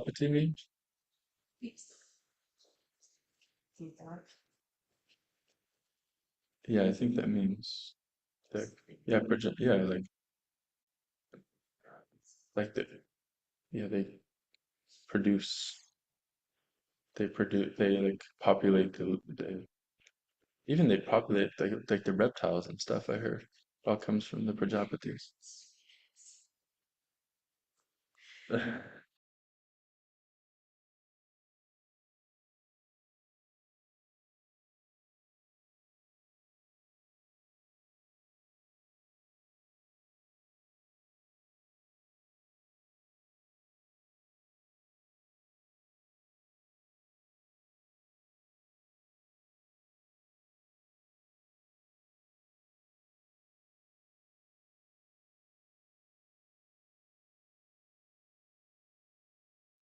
Prajapati mean? Yeah, I think that means that, yeah, like the, yeah, produce, they like populate even they populate like the reptiles and stuff, I heard. All comes from the Prajapatis.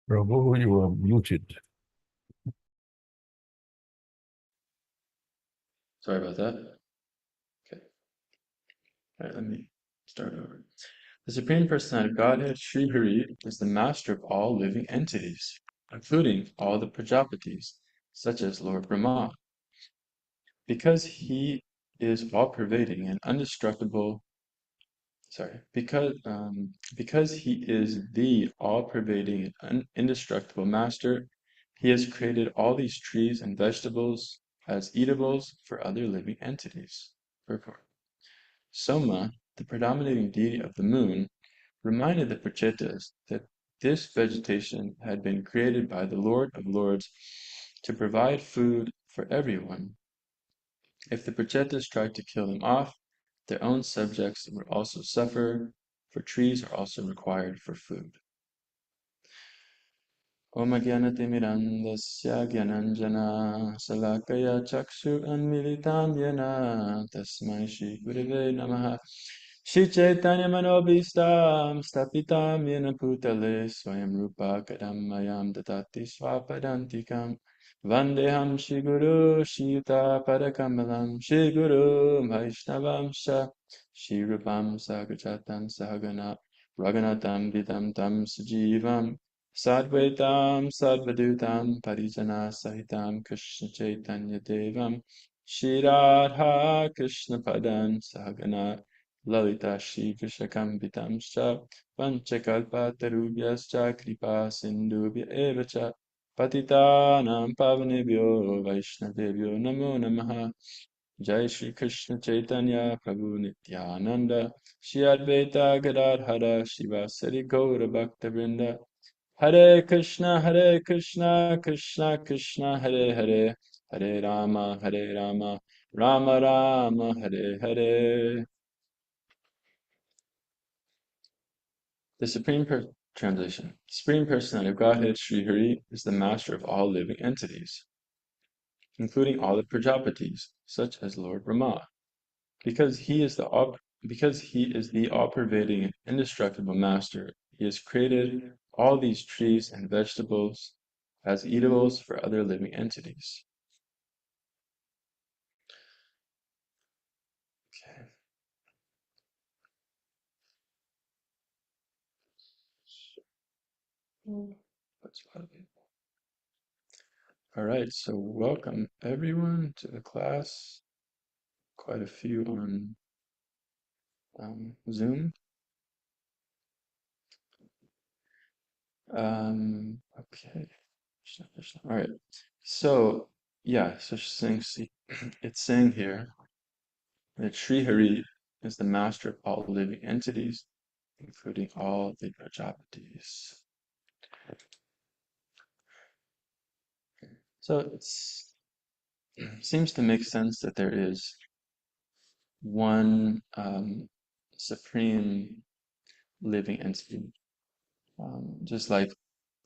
Prabhu, you are muted. Sorry about that. Okay. All right, let me start over. The Supreme Personality of Godhead, Sri Hari, is the master of all living entities, including all the Prajapatis, such as Lord Brahma. Because he is all-pervading and indestructible, because he is the all-pervading and indestructible master, he has created all these trees and vegetables as eatables for other living entities. Purport. Soma, the predominating deity of the moon, reminded the Prachetas that this vegetation had been created by the Lord of Lords to provide food for everyone. If the Prachetas tried to kill them off, their own subjects would also suffer, for trees are also required for food. Om Jnanatimirandasya Gyananjana Salakaya Chakshu Anmilitam Yena Tasmai Shri Gurave Namaha Shri Chaitanya Manobhistam Stapitam Yena Putale Swayam Rupa Kadammayam Datati Swapadantikam Vandeham Shri Guru Shri Yuta Padakamalam Shri Guru Vaishnavam Shri Rupam Sagrajatam Sahagana Raghunatam Vidam Tam Sajivam Sadvaitam Sadvadutam Parijana Sahitam Krishna Chaitanya Devam Shri Radha Krishna Padam Sahagana Lalita Shri Vishakam Vitamscha Panchakalpa Tarubhyascha Kripa Sindhubhya Evacha Patitanam Pavanebhyo Vaishnavebhyo Namo Namaha Jai Shri Krishna Chaitanya Prabhu Nityananda Shri Advaita Gadadhara Shivasari Gaura Bhakta Hare Krishna, Krishna Krishna, Hare Hare, Hare Rama, Rama Rama, Hare Hare. The Translation. Supreme Personality of Godhead, Sri Hari, is the master of all living entities, including all the Prajapatis, such as Lord Brahma. Because he is the all-pervading and indestructible master, he has created all these trees and vegetables as eatables for other living entities. Okay. That's a lot of people. All right, so welcome everyone to the class. Quite a few on Zoom. Okay. All right. So yeah, so it's saying here that Sri Hari is the master of all living entities, including all the Prajapatis. So it seems to make sense that there is one supreme living entity. Just like,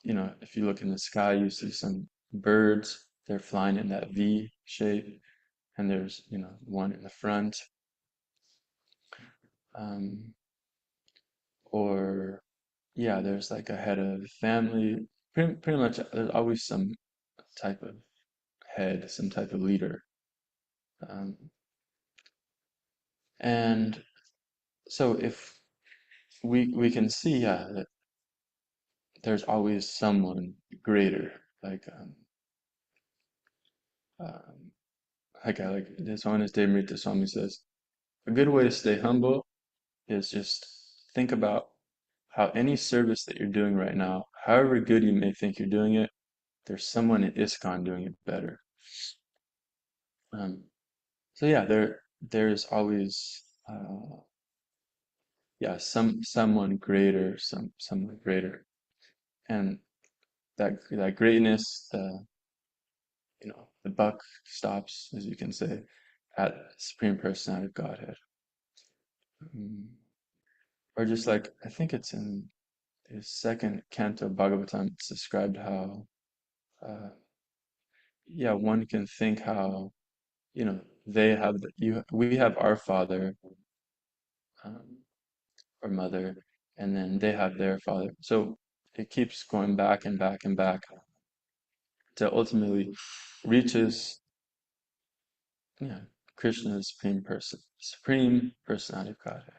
if you look in the sky, you see some birds, they're flying in that V shape, and there's, one in the front. Um, or, yeah, there's like a head of family. Pretty much, there's always some type of head, some type of leader. Um, and so if we can see, yeah, that there's always someone greater. Um, like this one is Demerita Swami says, a good way to stay humble is just think about how any service that you're doing right now, however good you may think you're doing it, there's someone in ISKCON doing it better. Um, so yeah, there's always yeah, someone greater, someone greater, and that greatness, the buck stops, as you can say, at Supreme Personality of Godhead. Mm. Or just like I think it's in his second canto Bhagavatam, it's described how yeah, one can think how they have we have our father um, or mother, and then they have their father. So it keeps going back and back and back to ultimately reaches yeah, Krishna's supreme personality of Godhead.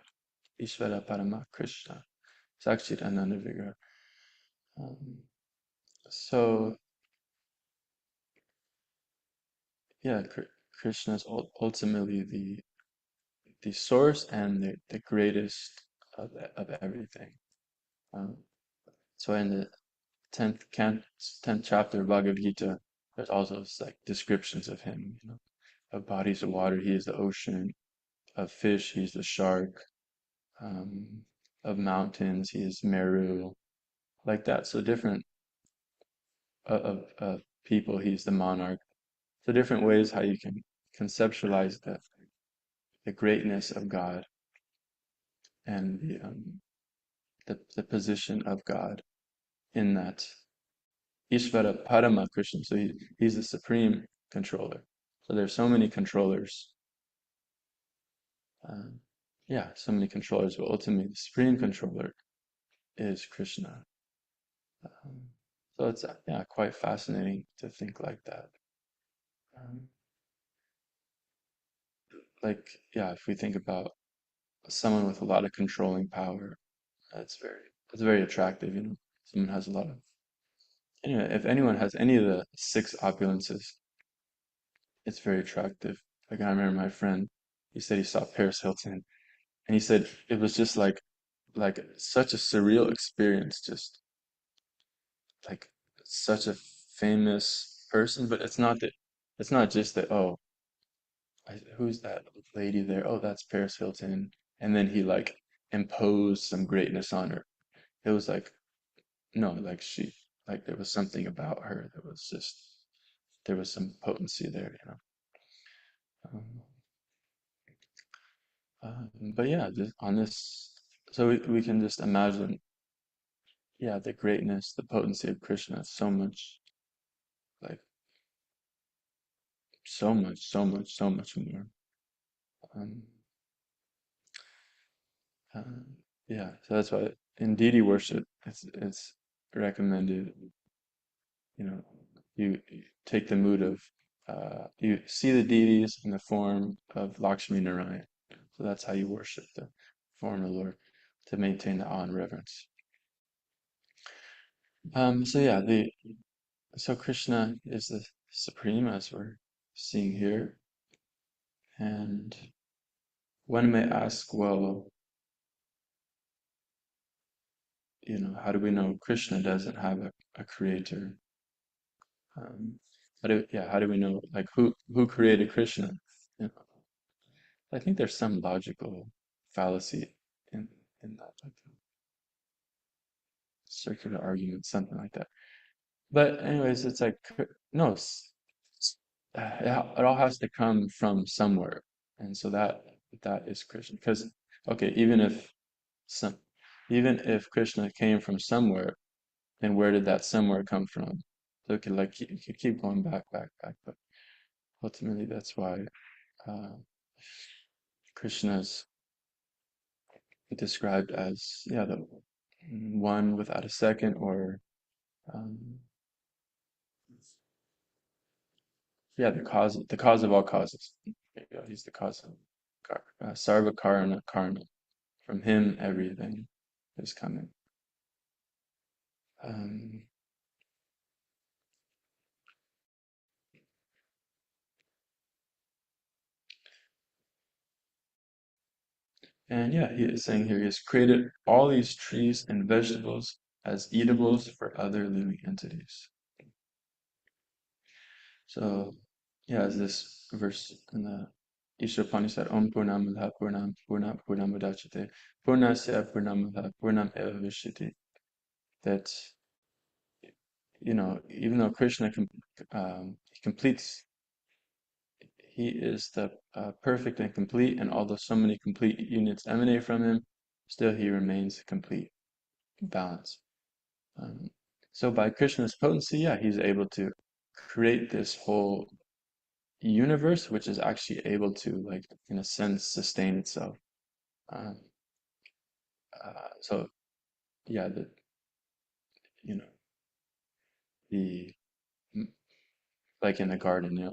Ishvara Parama Krishna, Sachidananda Vigraha. Um, so yeah, Krishna is ultimately the source and the greatest of everything. Um, so in the 10th chapter of Bhagavad Gita, there's also like descriptions of him, of bodies of water, he is the ocean, of fish, he's the shark, um, of mountains, he is Meru, like that. So different of people, he's the monarch. So different ways how you can conceptualize the greatness of God and the position of God in that Ishvara Parama Krishna. So he's the supreme controller. So there's so many controllers. Um, yeah, so many controllers, but ultimately the supreme controller is Krishna. Um, so it's yeah, quite fascinating to think like that. Um, like yeah, if we think about someone with a lot of controlling power, that's very attractive. Someone has a lot of. Anyway, if anyone has any of the six opulences, it's very attractive. Like I remember my friend, he said he saw Paris Hilton, and he said it was just like such a surreal experience, just like such a famous person. But it's not just that. Oh, who's that lady there? Oh, that's Paris Hilton, and then he like imposed some greatness on her. It was like no, like there was something about her that was just there was some potency there. Um, but yeah, just on this, so we can just imagine, yeah, the greatness, the potency of Krishna, like so much more. Um, uh, yeah, so that's why in deity worship, it's recommended, you know, you take the mood of, you see the deities in the form of Lakshmi Narayan. So that's how you worship the form of the Lord to maintain the awe and reverence. So yeah, so Krishna is the supreme as we're seeing here, and one may ask, well, how do we know Krishna doesn't have a creator? Um, how do we know, like, who created Krishna? You know, I think there's some logical fallacy in in that, like a circular argument, something like that. But anyways, it's like no, it all has to come from somewhere, and so that is Krishna. Because okay, some, even if Krishna came from somewhere, then where did that somewhere come from? So it could like you could keep going back, back, back, but ultimately that's why uh, Krishna's described as yeah the one without a second, or um, yeah the cause of all causes. There you go, he's the cause of sarva karana karna. From him everything is coming. Um, and yeah, he is saying here he has created all these trees and vegetables as eatables for other living entities. So, yeah, as this verse in the Ishopanishad, Om Purnamada Purnam Purna Purnamudachate Purnasya Purnamada Purnam Eva Vishyati, that, even though Krishna he completes, he is the perfect and complete, and although so many complete units emanate from him, still he remains complete balance. Um, so by Krishna's potency, yeah, he's able to create this whole universe, which is actually able to, like, in a sense, sustain itself. Um, so yeah, you know, the like in the garden,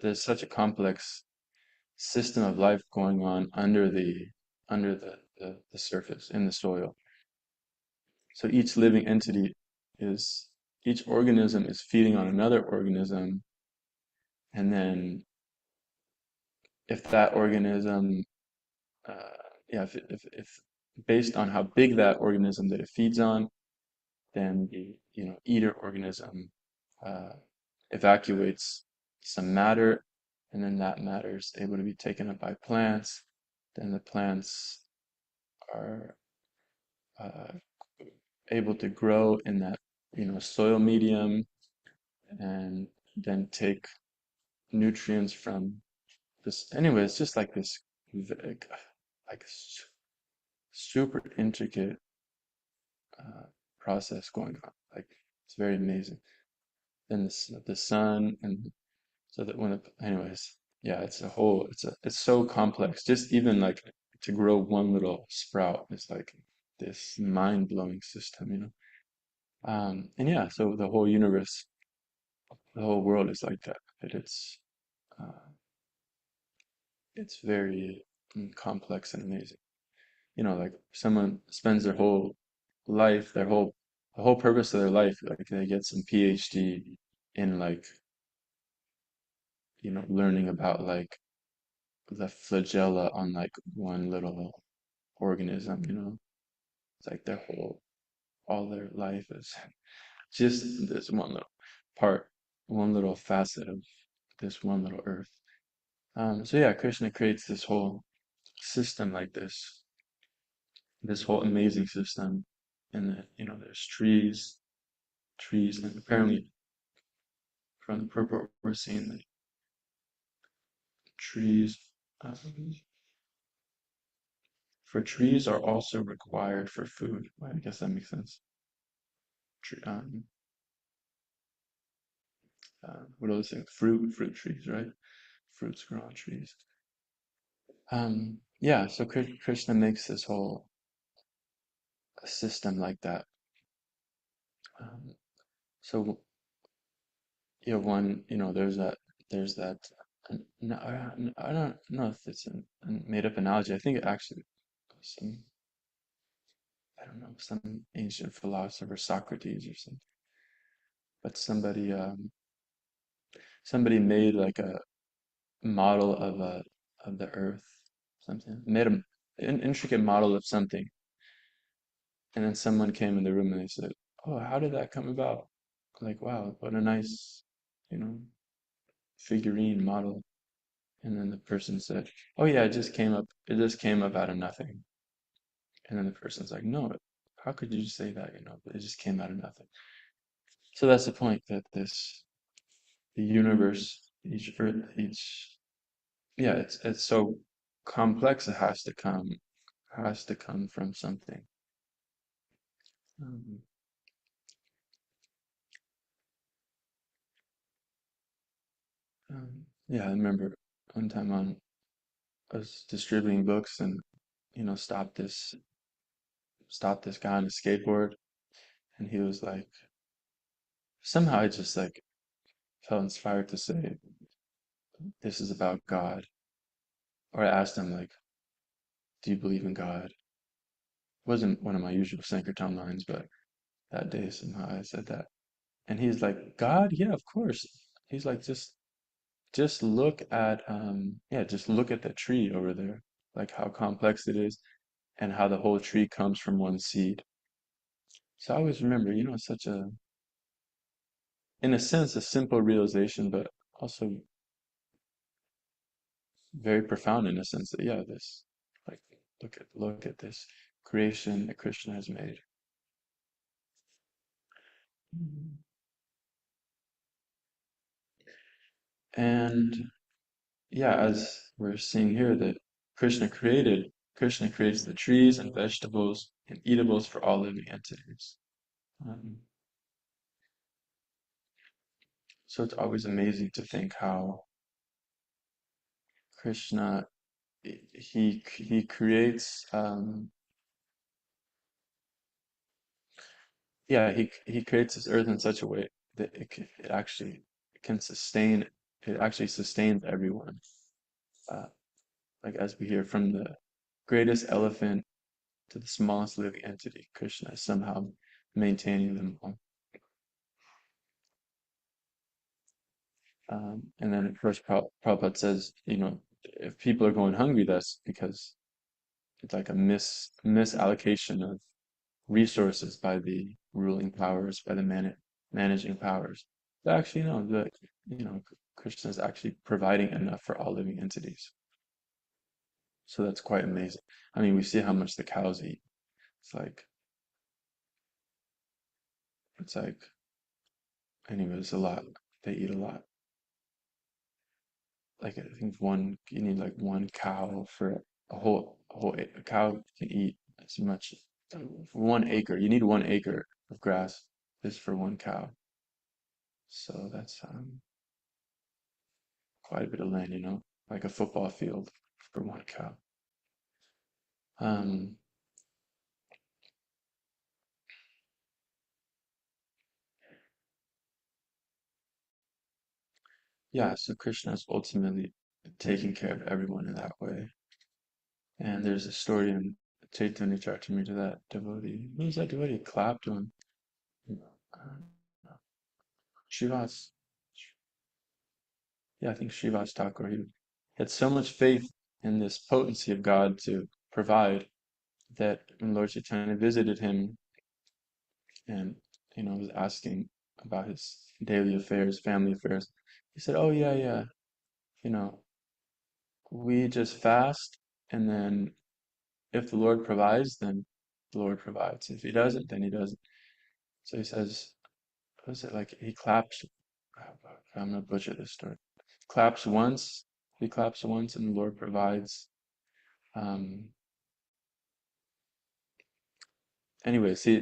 there's such a complex system of life going on under the surface in the soil. So each living entity is each organism is feeding on another organism, and then if that organism, uh, yeah, if based on how big that organism that it feeds on, then the eater organism uh, evacuates some matter, and then that matter is able to be taken up by plants. Then the plants are uh, able to grow in that soil medium, and then take nutrients from this. Anyway, it's just like this, like super intricate uh, process going on. Like, it's very amazing. Then the sun, and so that anyways, yeah, it's so complex. Just even like to grow one little sprout is like this mind-blowing system. And yeah, so the whole universe, the whole world is like that. Uh, it's very complex and amazing. Like someone spends their whole life, the whole purpose of their life, like they get some PhD in, like, learning about, like, the flagella on, like, one little organism. It's like all their life is just this one little part, one little facet of this one little earth. So yeah, Krishna creates this whole system like this whole amazing system, and then, there's trees, and apparently from the purport we're seeing that trees, um, for trees are also required for food. Well, I guess that makes sense. Tree, what do they say? Fruit trees, right? Fruits grow on trees. Yeah, so Krishna makes this whole system like that. Um, so one, there's that. No, I don't know if it's a made up analogy. I think it actually some, I don't know, some ancient philosopher, Socrates or something. But somebody made like a model of the earth, something. Made an intricate model of something, and then someone came in the room and they said, "Oh, how did that come about?" Like, wow, what a nice, you know, figurine model. And then the person said, "Oh yeah, it just came up. It just came up out of nothing." And then the person's like, "No, how could you say that? It just came out of nothing." So that's the point, that the universe, each earth, yeah, it's so complex. It has to come from something. Um, yeah, I remember one time I was distributing books, and stopped this guy on a skateboard, and he was like, somehow I just, like, felt inspired to say, this is about God. Or I asked him, like, do you believe in God? Wasn't one of my usual Sankirtan lines, but that day somehow. I said that. And he's like, God? Yeah, of course. He's like, just look at yeah, just look at the tree over there, like how complex it is and how the whole tree comes from one seed. So I always remember, such a, in a sense, a simple realization, but also very profound in a sense that, yeah, this, like, look at this creation that Krishna has made. And yeah, as we're seeing here, that Krishna creates the trees and vegetables and eatables for all living entities. Um, so it's always amazing to think how Krishna he creates yeah, he creates this earth in such a way that it actually can sustain, it actually sustains everyone. Uh, like as we hear from the greatest elephant to the smallest living entity, Krishna is somehow maintaining them all. And then of course Prabhupada says, if people are going hungry, that's because it's like a misallocation of resources by the ruling powers, by the managing powers. But actually, no, Krishna is actually providing enough for all living entities. So that's quite amazing. I mean, we see how much the cows eat. It's like, it's like, anyways, a lot. They eat a lot. Like I think you need like one cow for a cow can eat as much, 1 acre. You need 1 acre of grass just for one cow. So that's quite a bit of land, like a football field for one cow. Um, yeah, so Krishna is ultimately taking care of everyone in that way. And there's a story in Chaitanya Charitamrita that devotee, who was that devotee? Clapped on Srivas. Yeah, I think Srivas Thakur. He had so much faith in this potency of God to provide that when Lord Chaitanya visited him and was asking about his daily affairs, family affairs, he said, "Oh yeah, yeah, you know, we just fast, and then if the Lord provides, then the Lord provides. If He doesn't, then He doesn't." So he says, what is it like? He claps. I'm gonna butcher this story. Claps once. He claps once, and the Lord provides. Um, anyways, I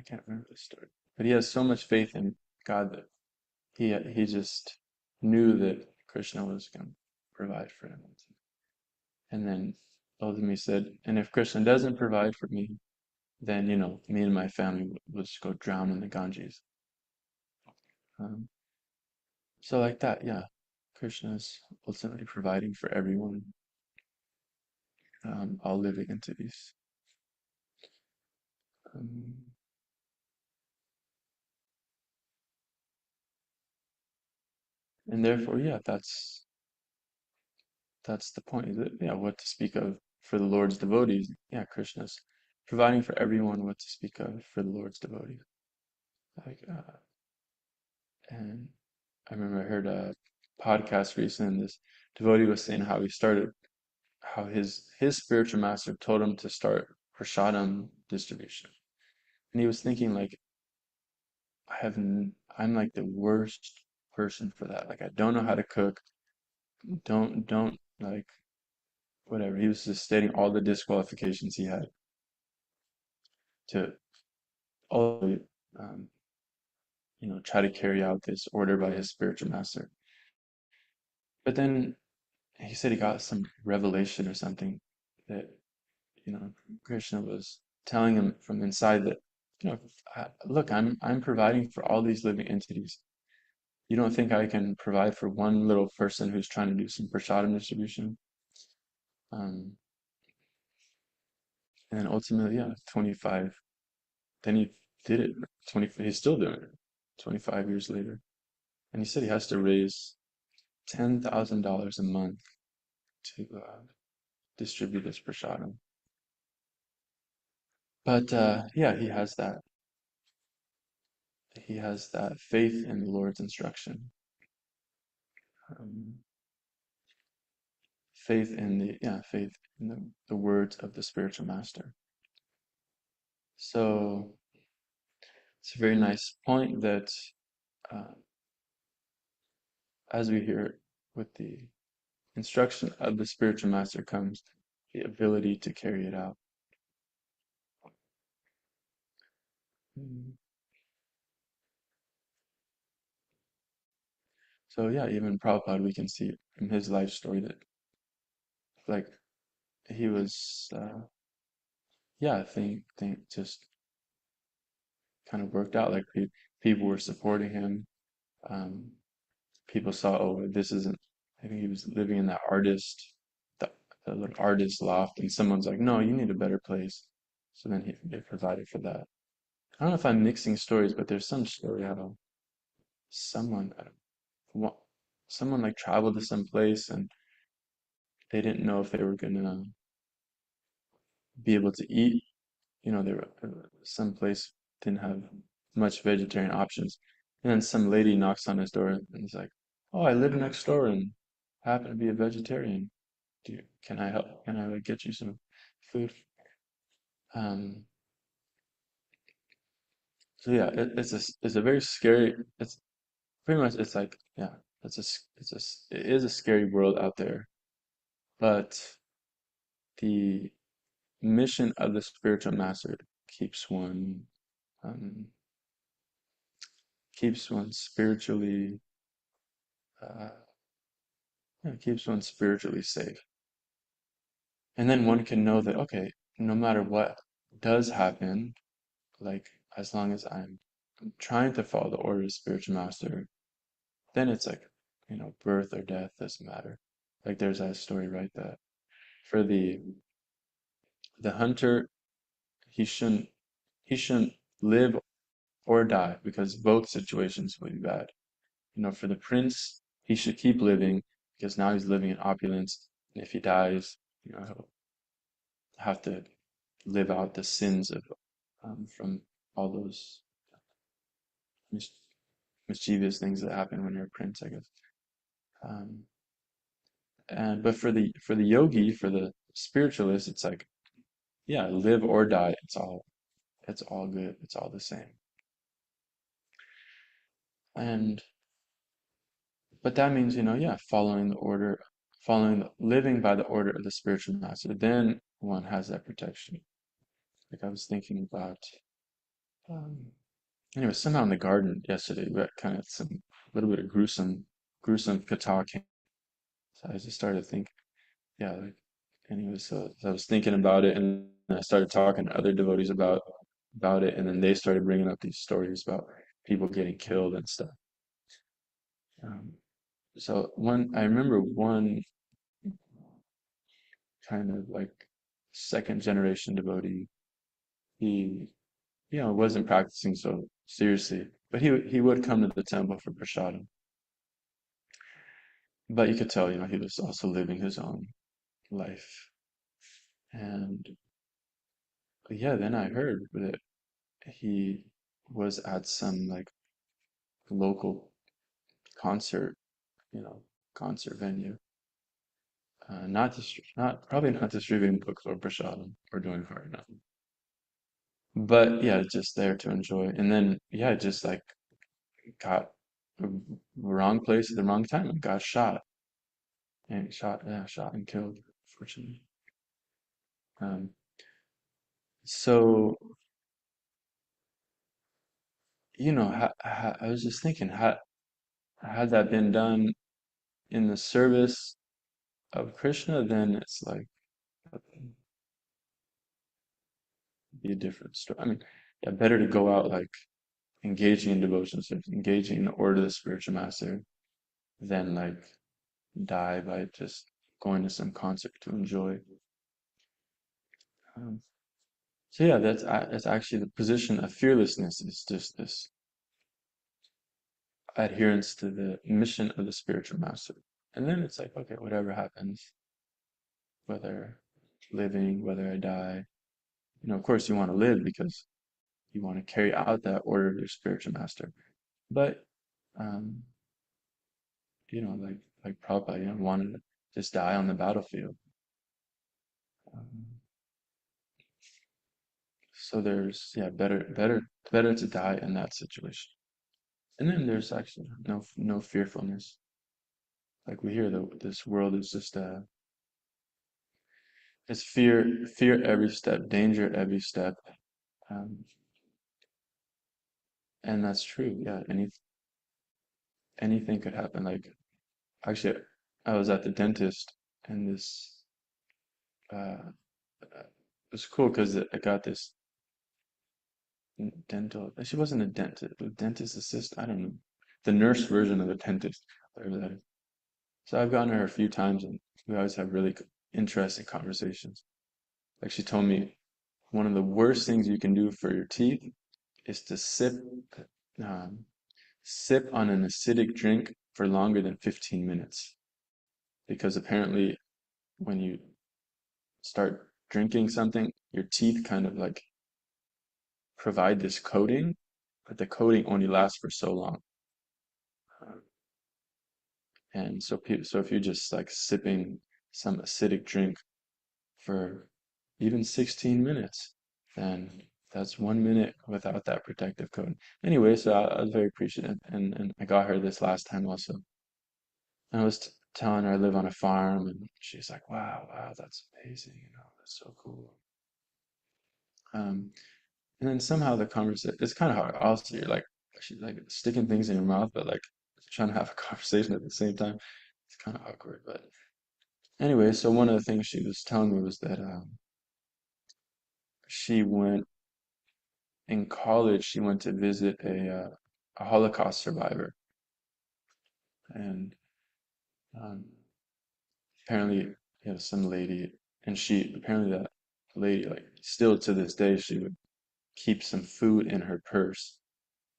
can't remember the story, but he has so much faith in God that he just knew that Krishna was going to provide for him. And then ultimately said, and if Krishna doesn't provide for me, then me and my family will just go drown in the Ganges. Um, so like that, yeah, Krishna is ultimately providing for everyone, all living entities. Um, and therefore, yeah, that's the point. Is that, yeah, what to speak of for the Lord's devotees? Yeah, Krishna's providing for everyone. What to speak of for the Lord's devotees? Like, and I remember I heard a podcast recently, and this devotee was saying how he started, how his spiritual master told him to start prasadam distribution, and he was thinking like, I'm like the worst person for that. Like I don't know how to cook. Don't like whatever. He was just stating all the disqualifications he had to all try to carry out this order by his spiritual master. But then he said he got some revelation or something that Krishna was telling him from inside that, look, I'm providing for all these living entities. You don't think I can provide for one little person who's trying to do some prasadam distribution? Um, and then ultimately, yeah, 25 then he did it 20, he's still doing it 25 years later. And he said he has to raise $10,000 a month to distribute this prasadam. But yeah, he has that faith in the Lord's instruction, um, faith in the words of the spiritual master. So it's a very nice point that uh, as we hear with the instruction of the spiritual master comes the ability to carry it out. Mm. So yeah, even Prabhupada, we can see from his life story that like he was, yeah, I think just kind of worked out. Like people were supporting him. Um, People saw, oh, this isn't. I think he was living in that the, the little artist loft, and someone's like, no, you need a better place. So then they provided for that. I don't know if I'm mixing stories, but there's some story how someone, I don't, wa- someone like traveled to some place and they didn't know if they were gonna be able to eat. You know, they were some place didn't have much vegetarian options, and then some lady knocks on his door and he's like, "Oh, I live next door and happen to be a vegetarian. Can I help? Can I like get you some food?" Um, so yeah, it's a very scary. It's pretty much it's like yeah, it is a scary world out there, but the mission of the spiritual master keeps one um, keeps one spiritually uh, yeah, keeps one spiritually safe. And then one can know that okay, no matter what does happen, like as long as I'm trying to follow the order of spiritual master, then it's like birth or death doesn't matter. Like there's that story, right? That for the hunter, he shouldn't he shouldn't live or die because both situations will be bad. For the prince, he should keep living because now he's living in opulence, and if he dies, he'll have to live out the sins of from all those mis mischievous things that happen when you're a prince, I guess. Um, and but for the yogi, for the spiritualist, it's like, yeah, live or die. It's all good. It's all the same. And but that means, yeah, following the order, living by the order of the spiritual master. Then one has that protection. Like I was thinking about, um, anyway, somehow in the garden yesterday, we had kind of some little bit of gruesome katha came. So I just started thinking, yeah, like anyway, so I was thinking about it, and I started talking to other devotees about it, and then they started bringing up these stories about people getting killed and stuff. Um, so I remember one kind of like second generation devotee. He, wasn't practicing so seriously, but he would come to the temple for prasadam. But you could tell, he was also living his own life. And yeah, then I heard that he was at some like local concert, you know, concert venue. Not probably not distributing books or prasadam or doing hard enough. But yeah, just there to enjoy. And then yeah, just like got the wrong place at the wrong time and got shot shot and killed, unfortunately. Um, so I was just thinking, had that been done in the service of Krishna, then it's like it'd be a different story. I mean, yeah, better to go out like engaging in devotion service, engaging in the order of the spiritual master, than like die by just going to some concert to enjoy. Um, So yeah, that's actually the position of fearlessness is just this adherence to the mission of the spiritual master. And then it's like, okay, whatever happens, whether living, whether I die, of course you want to live because you want to carry out that order of your spiritual master. But um, like Prabhupada, wanted to just die on the battlefield. Um, so there's better to die in that situation. And then there's actually no fearfulness. Like we hear that this world is just it's fear every step, danger every step. Um, and that's true. Yeah, anything could happen. Like actually, I was at the dentist, and this uh, it was cool because I got this dental. She wasn't a dentist, a dentist assistant. I don't know, the nurse version of a dentist, whatever that is. So I've gotten her a few times, and we always have really interesting conversations. Like she told me, one of the worst things you can do for your teeth is to um, sip on an acidic drink for longer than 15 minutes. Because apparently, when you start drinking something, your teeth kind of like provide this coating, but the coating only lasts for so long. Um, and so if you're just like sipping some acidic drink for even 16 minutes, then that's 1 minute without that protective coating. Anyway, so I was very appreciative, and I got her this last time also. And I was telling her I live on a farm, and she's like, "Wow, wow, that's amazing! That's so cool." Um, and then somehow the conversation, it's kind of hard. Also, you're like, she's like sticking things in your mouth, but like trying to have a conversation at the same time. It's kind of awkward. But anyway, so one of the things she was telling me was that she went in college. She went to visit a Holocaust survivor, and um, apparently, some lady, and she apparently that lady, like still to this day, she would keep some food in her purse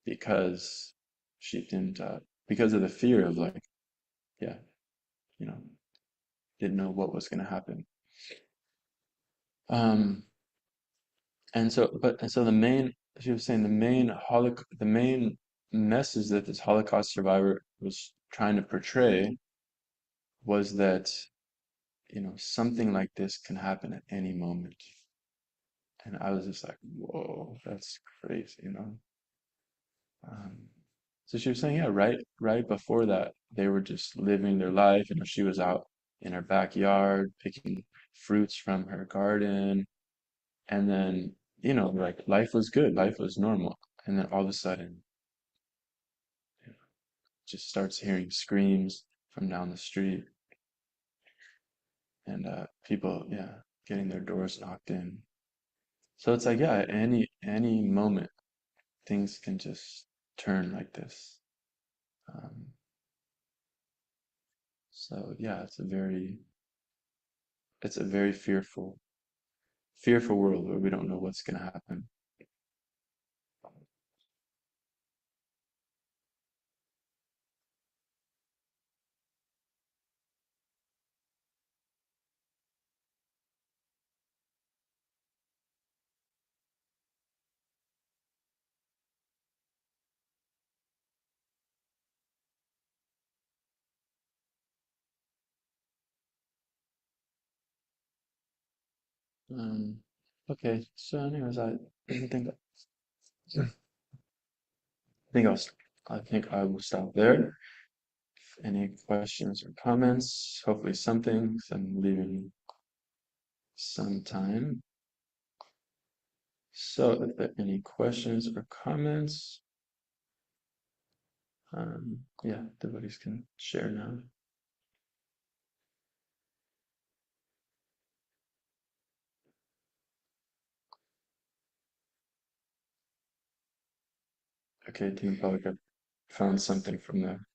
because she didn't because of the fear of like, yeah, you know didn't know what was going to happen. um and so the main she was saying the main message that this Holocaust survivor was trying to portray was that something like this can happen at any moment. And I was just like, whoa, that's crazy. Um, so she was saying, yeah, right before that, they were just living their life. She was out in her backyard picking fruits from her garden, and then, like life was good, life was normal, and then all of a sudden, you know, just starts hearing screams from down the street, and people, yeah, getting their doors knocked in. So it's like, yeah, any moment, things can just turn like this. Um, so yeah, it's a very fearful world where we don't know what's going to happen. Um, okay, so anyways, think I'll, I think I will stop there. Any questions or comments? Hopefully something, 'cause I'm leaving some time. So if there are any questions or comments, yeah, devotees can share now. Okay, Team Public, I found something from there.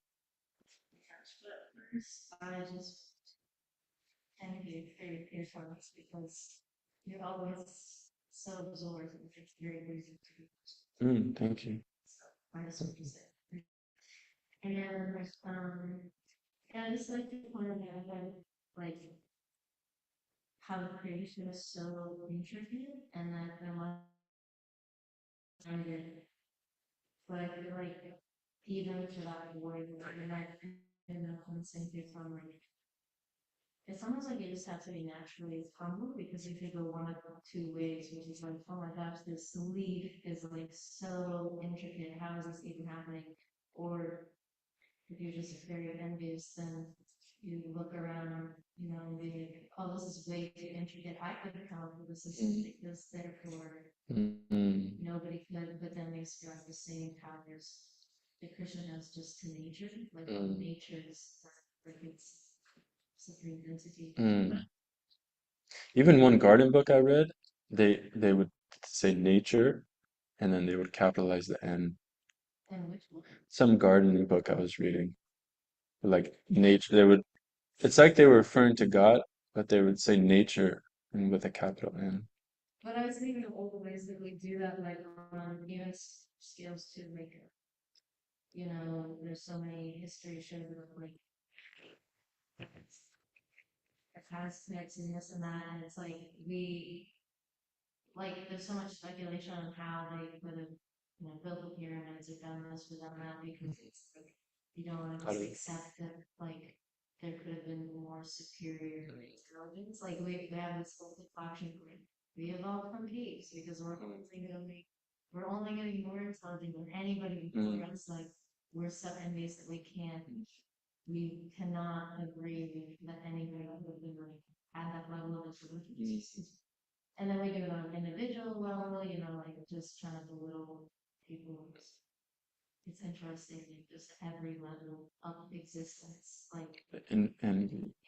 Thank you. Mm. Mm. Even one garden book I read, they would say nature and then they would capitalize the N. Some gardening book I was reading, like nature, they would, it's like they were referring to God, but they would say nature and with a capital N. How do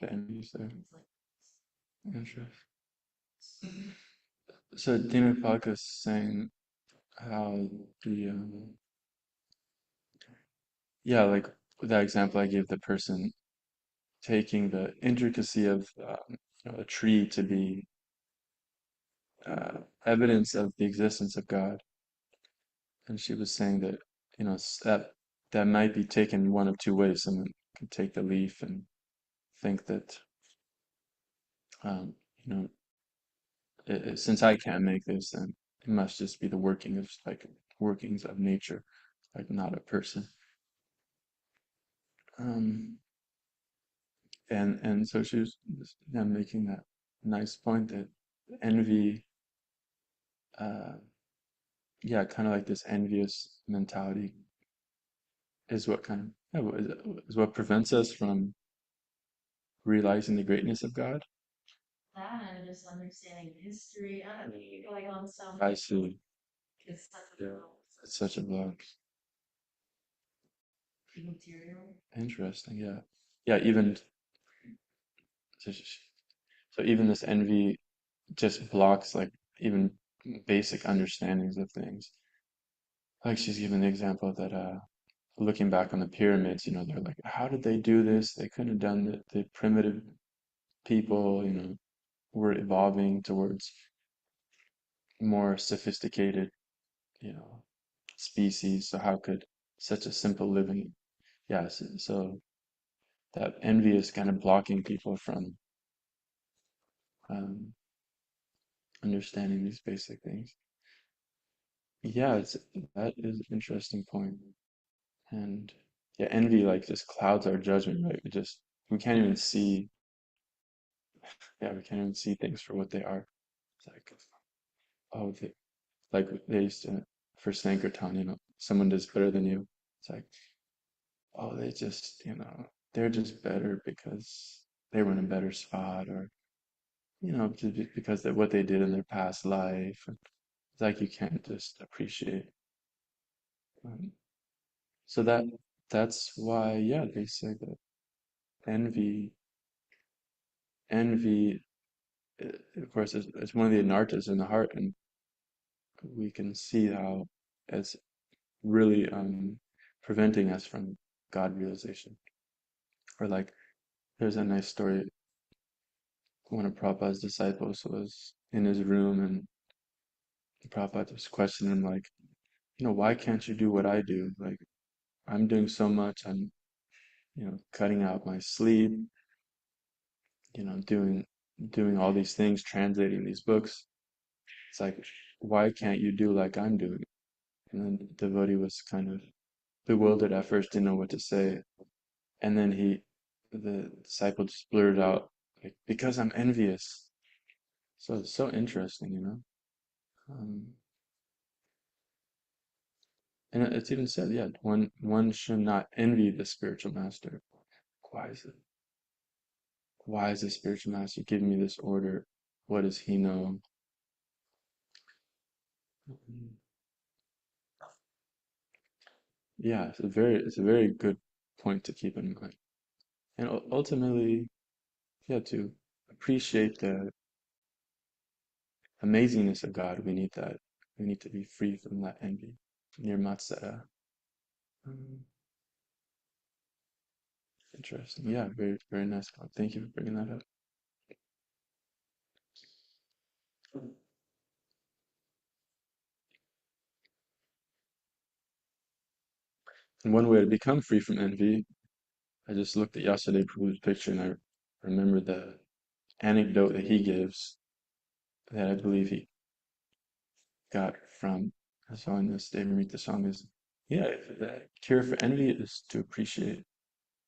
the envy there? Interesting. So Dinapaka is saying how the yeah, like that example I gave, the person taking the intricacy of a tree to be evidence of the existence of God, and she was saying that that might be taken one of two ways. Someone could take the leaf and think that um, you know since I can't make this, then it must just be the workings of nature, like not a person. Um, and so she was making that nice point that envy, uh, yeah, kind of like this envious mentality is what kind of yeah, is what prevents us from realizing the greatness of God. I see. Yeah, it's such a block. Interesting. Yeah, yeah. Even so, so even this envy just blocks like even basic understandings of things. Like she's given the example that looking back on the pyramids, they're like, how did they do this? They couldn't have done it. The primitive people, were evolving towards more sophisticated, you know, species. So how could such a simple living? Yes. So that envy is kind of blocking people from um, understanding these basic things. Yeah, that is an interesting point. And yeah, envy like just clouds our judgment, right? We can't even see, yeah, we can't even see things for what they are. It's like, oh, like they used to for Sankirtan, someone does better than you. It's like, oh, they just, they're just better because they were in a better spot, or because of what they did in their past life. It's like you can't just appreciate. Um, so that's why, yeah, they say that envy, envy, of course, is one of the anartas in the heart, and we can see how it's really preventing us from God realization. Or like, there's a nice story. One of Prabhupada's disciples was in his room, and Prabhupada was questioning him like, why can't you do what I do? Like, I'm doing so much. I'm, cutting out my sleep, doing all these things, translating these books. It's like, why can't you do like I'm doing? And then the devotee was kind of bewildered at first, didn't know what to say. And then the disciple just blurted out, like, because I'm envious. So it's so interesting. Um, and it's even said, yeah, one should not envy the spiritual master. Why is it? Why is the spiritual master giving me this order? What does he know? Mm, Yeah, it's a very good point to keep in mind. And ultimately, yeah, to appreciate the amazingness of God, we need that. We need to be free from that envy. Near Matsara. Um, Interesting. Yeah, very, very nice one. Thank you for bringing that up. And one way to become free from envy, I just looked at yesterday Prabhu's picture and I remember the anecdote that he gives that I believe he got from I saw in this David read the song is, yeah, the cure for envy is to appreciate.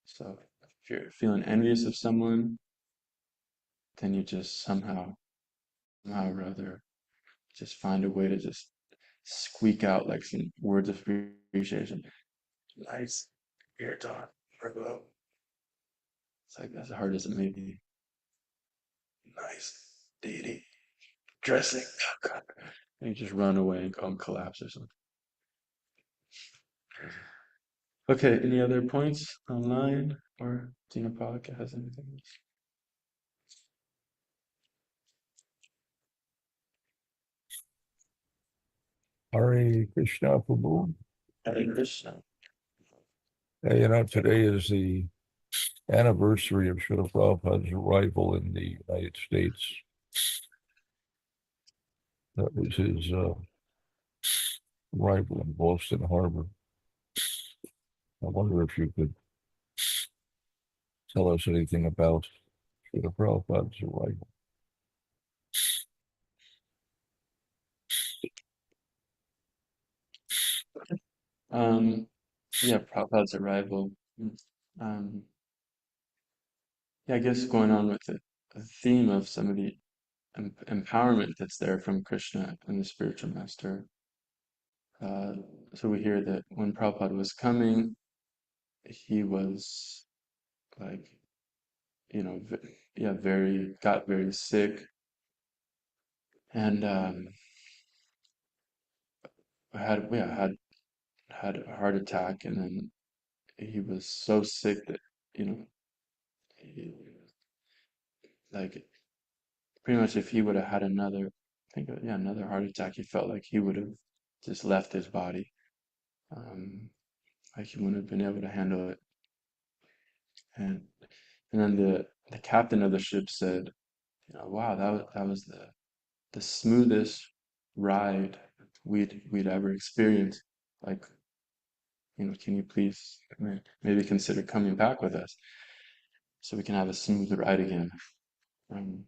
So if you're feeling envious of someone, then you just somehow or other, just find a way to just squeak out like some words of appreciation. Nice ear dot, Virgo. It's like as hard as it may be. Nice deity dressing. And you just run away and go and collapse or something. Okay, any other points online? Or Dina Palika has anything else? Hare Krishna Prabhu. Hare Krishna. Today is the anniversary of Srila Prabhupada's arrival in the United States. That was his arrival in Boston Harbor. I wonder if you could tell us anything about Srila Prabhupada's arrival. Um, yeah, Prabhupada's arrival. Mm, Um, yeah, I guess going on with the theme of some of the empowerment that's there from Krishna and the spiritual master. Uh, so we hear that when Prabhupada was coming, he was like, yeah, got very sick and had a heart attack, and then he was so sick that, you know, he, like pretty much if he would have had another heart attack, he felt like he would have just left his body. Um, like he wouldn't have been able to handle it. And and then the captain of the ship said, wow, that was the smoothest ride we'd ever experienced. Like, can you please maybe consider coming back with us so we can have a smooth ride again? Um,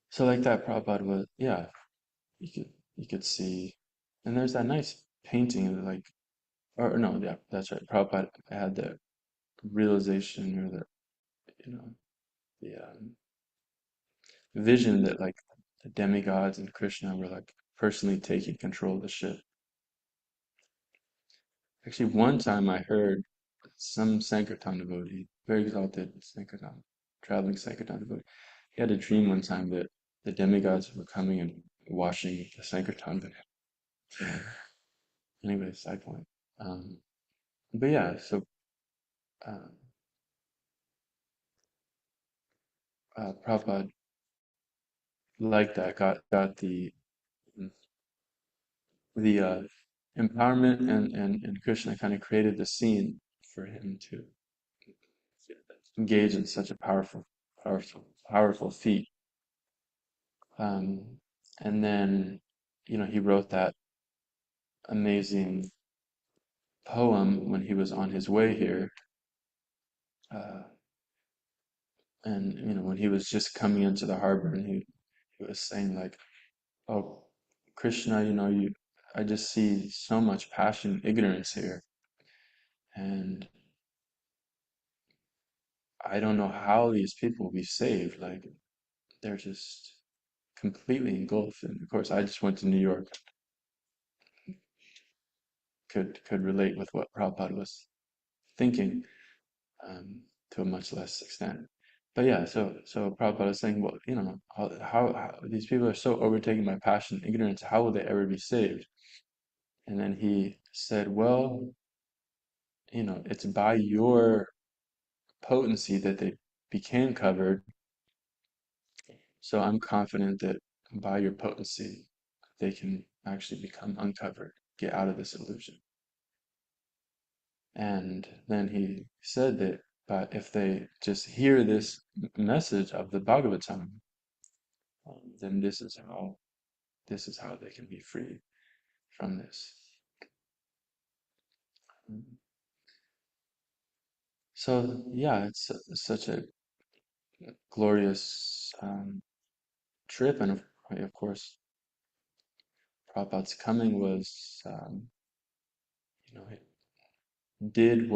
so like that, Prabhupada was, yeah, you could see, and there's that nice painting of like, or no, yeah, that's right. Prabhupada had the realization or the vision that like the demigods and Krishna were like personally taking control of the ship. Actually, one time I heard some Sankirtan devotee, very exalted Sankirtan, traveling Sankirtan devotee, he had a dream one time that the demigods were coming and washing the Sankirtan. Anyway, side point. Um, but yeah, so uh, Prabhupada like that got the empowerment, and Krishna kind of created the scene for him to engage in such a powerful feat. Um, And then, he wrote that amazing poem when he was on his way here. Uh, and, when he was just coming into the harbor, and he was saying like, "Oh, Krishna, I just see so much passion, ignorance here. And I don't know how these people will be saved. Like, they're just completely engulfed." And of course, I just went to New York, could relate with what Prabhupada was thinking, to a much less extent. But yeah, so Prabhupada was saying, well, how these people are so overtaken by passion, and ignorance, how will they ever be saved? And then he said, well, it's by your potency that they became covered. So I'm confident that by your potency, they can actually become uncovered, get out of this illusion. And then he said that, but if they just hear this message of the Bhagavatam, then this is how they can be free from this. So yeah, it's such a glorious trip, and of course, Prabhupada's coming was, it did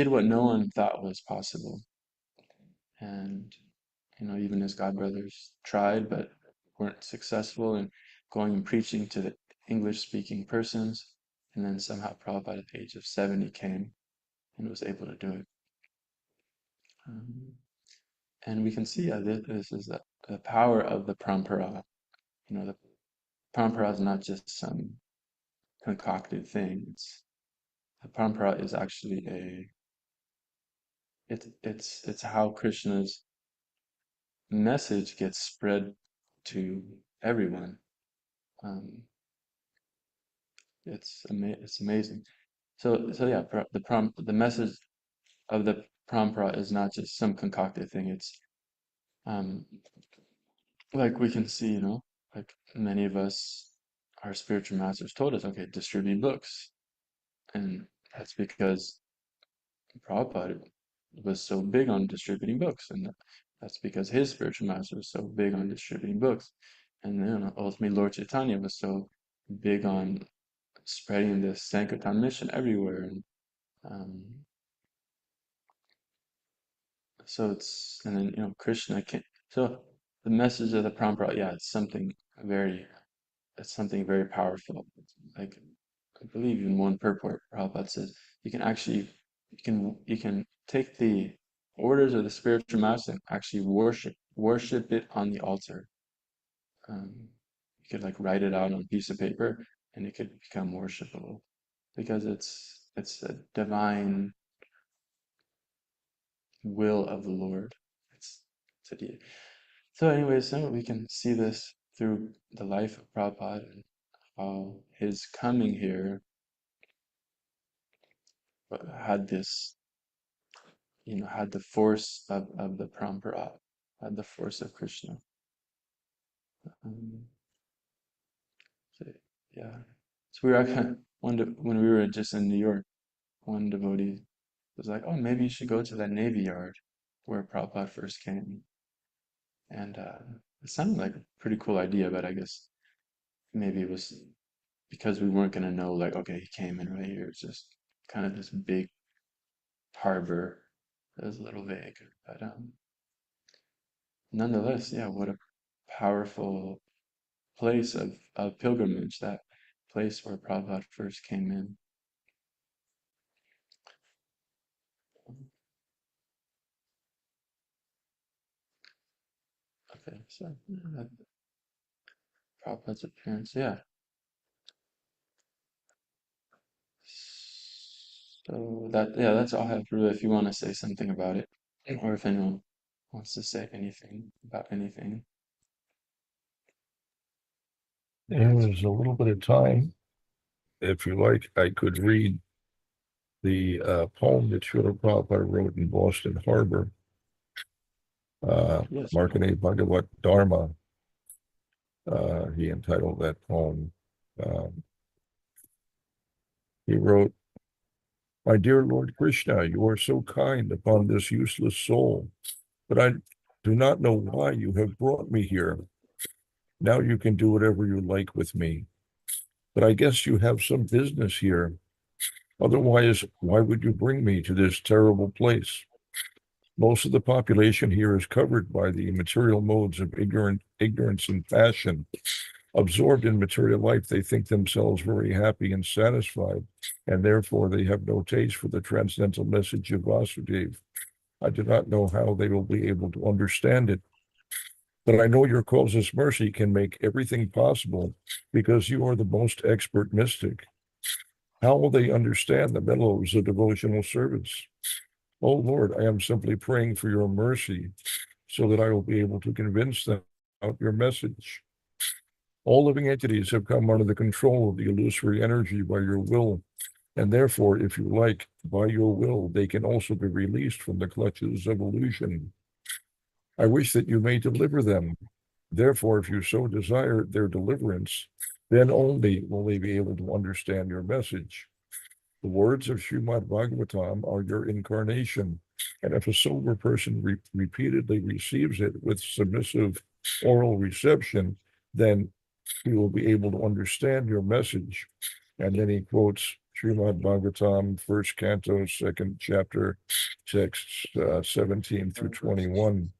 what no one thought was possible, and even his godbrothers tried but weren't successful in going and preaching to the English-speaking persons, and then somehow Prabhupada at the age of 70 came and was able to do it. Um, and we can see this is the power of the parampara. The parampara is not just some concocted thing. The parampara is actually it's how Krishna's message gets spread to everyone. Um, it's amazing. So yeah, the message of the parampara is not just some concocted thing. It's um, like we can see, like many of us, our spiritual masters told us, okay, distribute books. And that's because Prabhupada was so big on distributing books. And that's because his spiritual master was so big on distributing books. And then ultimately Lord Chaitanya was so big on spreading this Sankirtan mission everywhere. And um, and then, Krishna can, so the message of the parampara, yeah, it's something very powerful. Like, I believe in one purport, Prabhupada says, you can take the orders of the spiritual master and actually worship it on the altar. You could like write it out on a piece of paper and it could become worshipable because it's a divine will of the Lord. It's a deity. So anyways, we can see this through the life of Prabhupada and how his coming here had this, had the force of the parampara, had the force of Krishna. Um, so, yeah. So we were actually, when we were just in New York, one devotee was like, "Oh, maybe you should go to that Navy Yard where Prabhupada first came." And it sounded like a pretty cool idea, but I guess maybe it was because we weren't gonna know, like, okay, he came in right here. It's just kind of this big harbor. It was a little vague, but nonetheless, yeah, what a powerful place of pilgrimage, that place where Prabhupada first came in. Okay, so Prabhupada's appearance, yeah. So that's all I have for you if you want to say something about it, or if anyone wants to say anything about anything. There's a little bit of time. If you like, I could read the poem that Srila Prabhupada wrote in Boston Harbor. Yes, Markane Bhagavat Dharma, he entitled that poem. He wrote, "My dear Lord Krishna, you are so kind upon this useless soul, but I do not know why you have brought me here. Now you can do whatever you like with me. But I guess you have some business here. Otherwise, why would you bring me to this terrible place? Most of the population here is covered by the material modes of ignorance and passion. Absorbed in material life, they think themselves very happy and satisfied, and therefore they have no taste for the transcendental message of Vasudeva. I do not know how they will be able to understand it, but I know your causeless mercy can make everything possible because you are the most expert mystic. How will they understand the mellows of devotional service? Oh Lord, I am simply praying for your mercy so that I will be able to convince them about your message. All living entities have come under the control of the illusory energy by your will, and therefore, if you like, by your will, they can also be released from the clutches of illusion. I wish that you may deliver them. Therefore, if you so desire their deliverance, then only will they be able to understand your message. The words of Srimad Bhagavatam are your incarnation, and if a sober person repeatedly receives it with submissive oral reception, then he will be able to understand your message. And then he quotes Srimad Bhagavatam, first canto, second chapter, texts 17 through 21.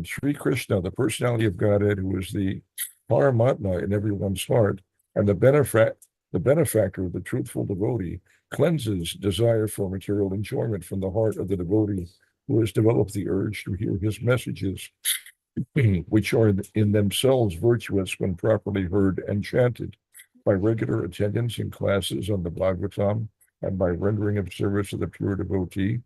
Sri Krishna, the personality of Godhead, who is the Paramatma in everyone's heart, and the benefactor of the truthful devotee, cleanses desire for material enjoyment from the heart of the devotee who has developed the urge to hear his messages, which are in themselves virtuous when properly heard and chanted. By regular attendance in classes on the Bhagavatam and by rendering of service to the pure devotee,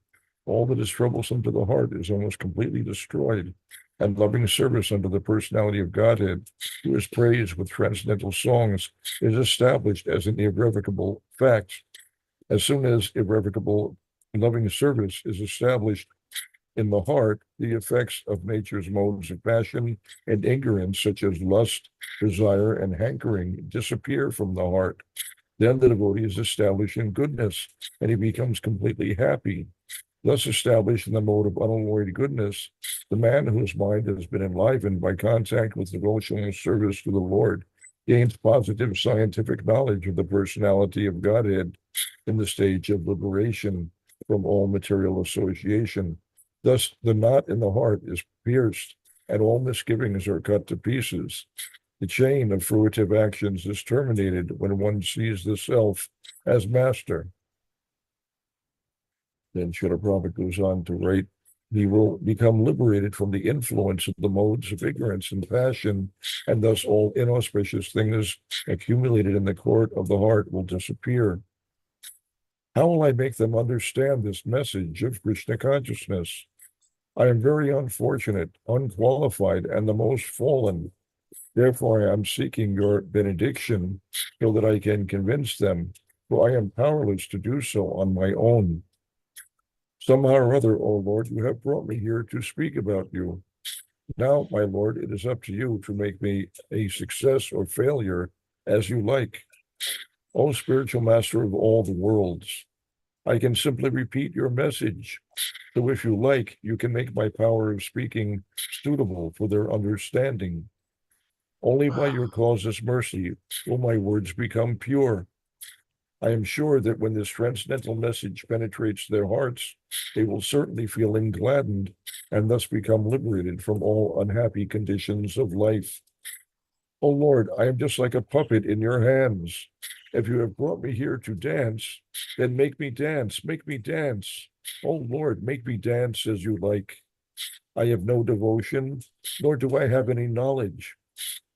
all that is troublesome to the heart is almost completely destroyed, and loving service unto the personality of Godhead, who is praised with transcendental songs, is established as an irrevocable fact. As soon as irrevocable loving service is established in the heart, the effects of nature's modes of passion and ignorance, such as lust, desire, and hankering, disappear from the heart. Then the devotee is established in goodness, and he becomes completely happy. Thus established in the mode of unalloyed goodness, the man whose mind has been enlivened by contact with devotional service to the Lord gains positive scientific knowledge of the personality of Godhead in the stage of liberation from all material association. Thus, the knot in the heart is pierced, and all misgivings are cut to pieces. The chain of fruitive actions is terminated when one sees the self as master. Then Srila Prabhupada goes on to write, he will become liberated from the influence of the modes of ignorance and passion, and thus all inauspicious things accumulated in the court of the heart will disappear. How will I make them understand this message of Krishna consciousness? I am very unfortunate, unqualified, and the most fallen. Therefore, I am seeking your benediction so that I can convince them, for I am powerless to do so on my own. Somehow or other, O Lord, you have brought me here to speak about you. Now, my Lord, it is up to you to make me a success or failure as you like. O spiritual master of all the worlds, I can simply repeat your message. So if you like, you can make my power of speaking suitable for their understanding. Only by your causeless mercy will my words become pure. I am sure that when this transcendental message penetrates their hearts, they will certainly feel gladdened and thus become liberated from all unhappy conditions of life. Oh Lord, I am just like a puppet in your hands. If you have brought me here to dance, then make me dance, make me dance. Oh Lord, make me dance as you like. I have no devotion, nor do I have any knowledge,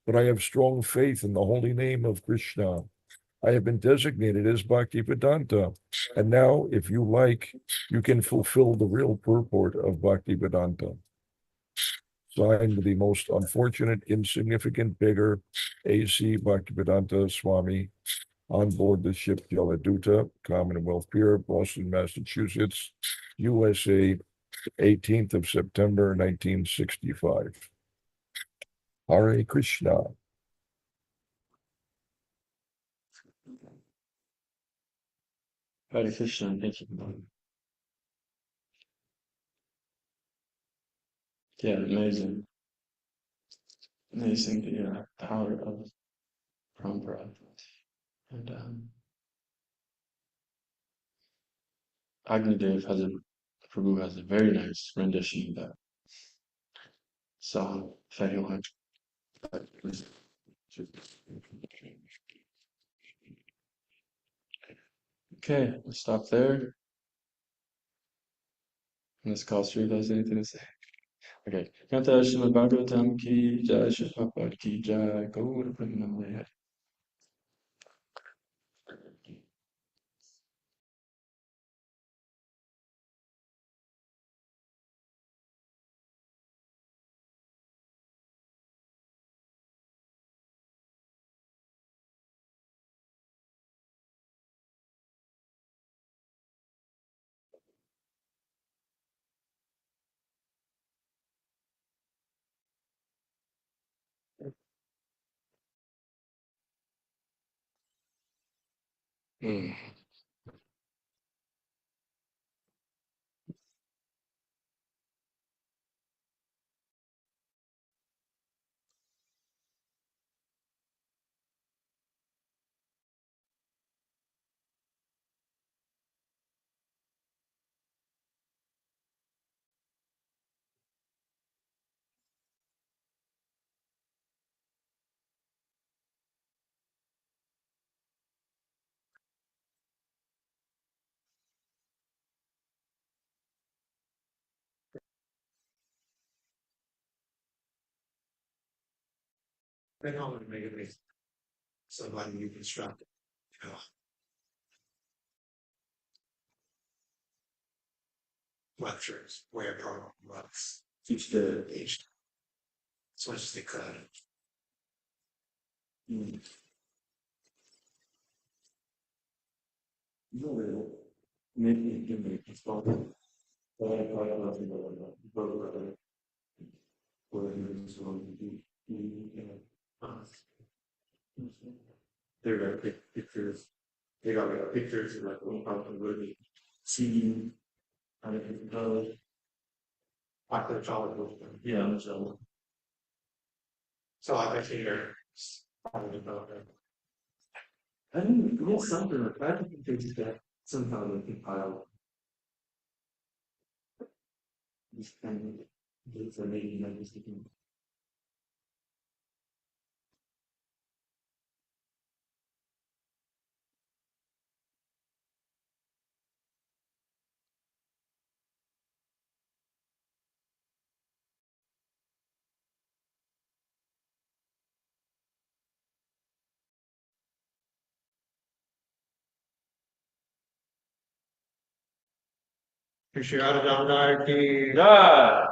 but I have strong faith in the holy name of Krishna. I have been designated as Bhaktivedanta, and now, if you like, you can fulfill the real purport of Bhaktivedanta. Signed, the most unfortunate, insignificant beggar, A.C. Bhaktivedanta Swami, on board the ship Jaladuta, Commonwealth Pier, Boston, Massachusetts, USA, 18th of September, 1965. Hare Krishna. Hare Krishna, thank you. Yeah, amazing. Amazing the power of Parampara. And Agnidev Prabhu has a very nice rendition of that song, if anyone. Okay, we'll stop there. Unless Kosri has anything to say. Okay. Kanta Srimad Bhagavatam ki jai, Srila Prabhupada ki jai, Gaura Premanande. Mm. Then how would make it somebody you construct, you know, lectures where program was teach the age as much as they could. Mm. No, maybe you can make it fun. But I probably love the program where he was going to be, they're gonna pick pictures. They got like pictures of like one problem really seeing and it can go after the child was yeah, so I think they're probably about that. I think it's something like that. I think things that somehow they compile this kind of these are maybe not just thinking. Krishna Damodar ki jai.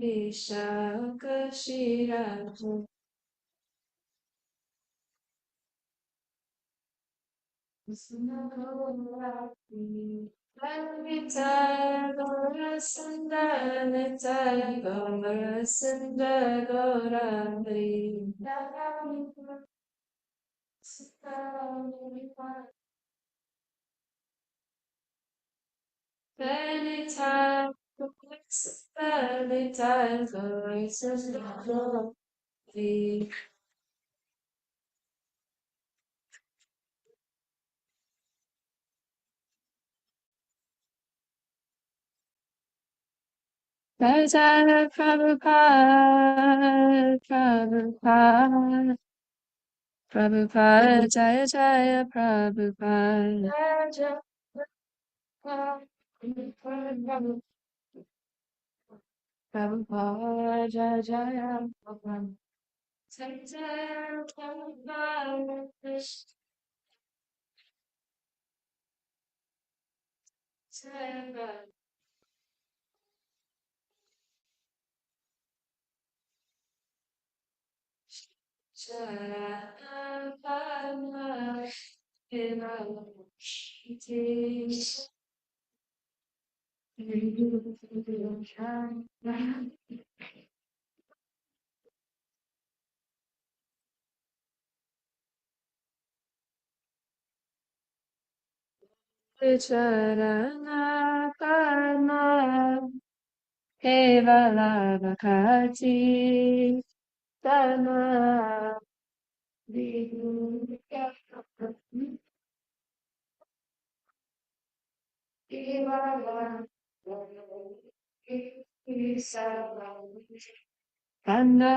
Vishakashirato Snagorati Lalita Gorasunda Lita Gorasunda Gorami Anytime, anytime, gorasunda Gorami Jaya Prabhupada, Prabhupada, Prabhupada, Jaya Jaya Prabhupada, Jaya Prabhupada, Prabhupada, Jaya Jaya Prabhupada, Jaya Jaya Prabhupada, Jaya Jaya Prabhupada, Charana Karma Kevala Bhakti Dana Kevala Kanda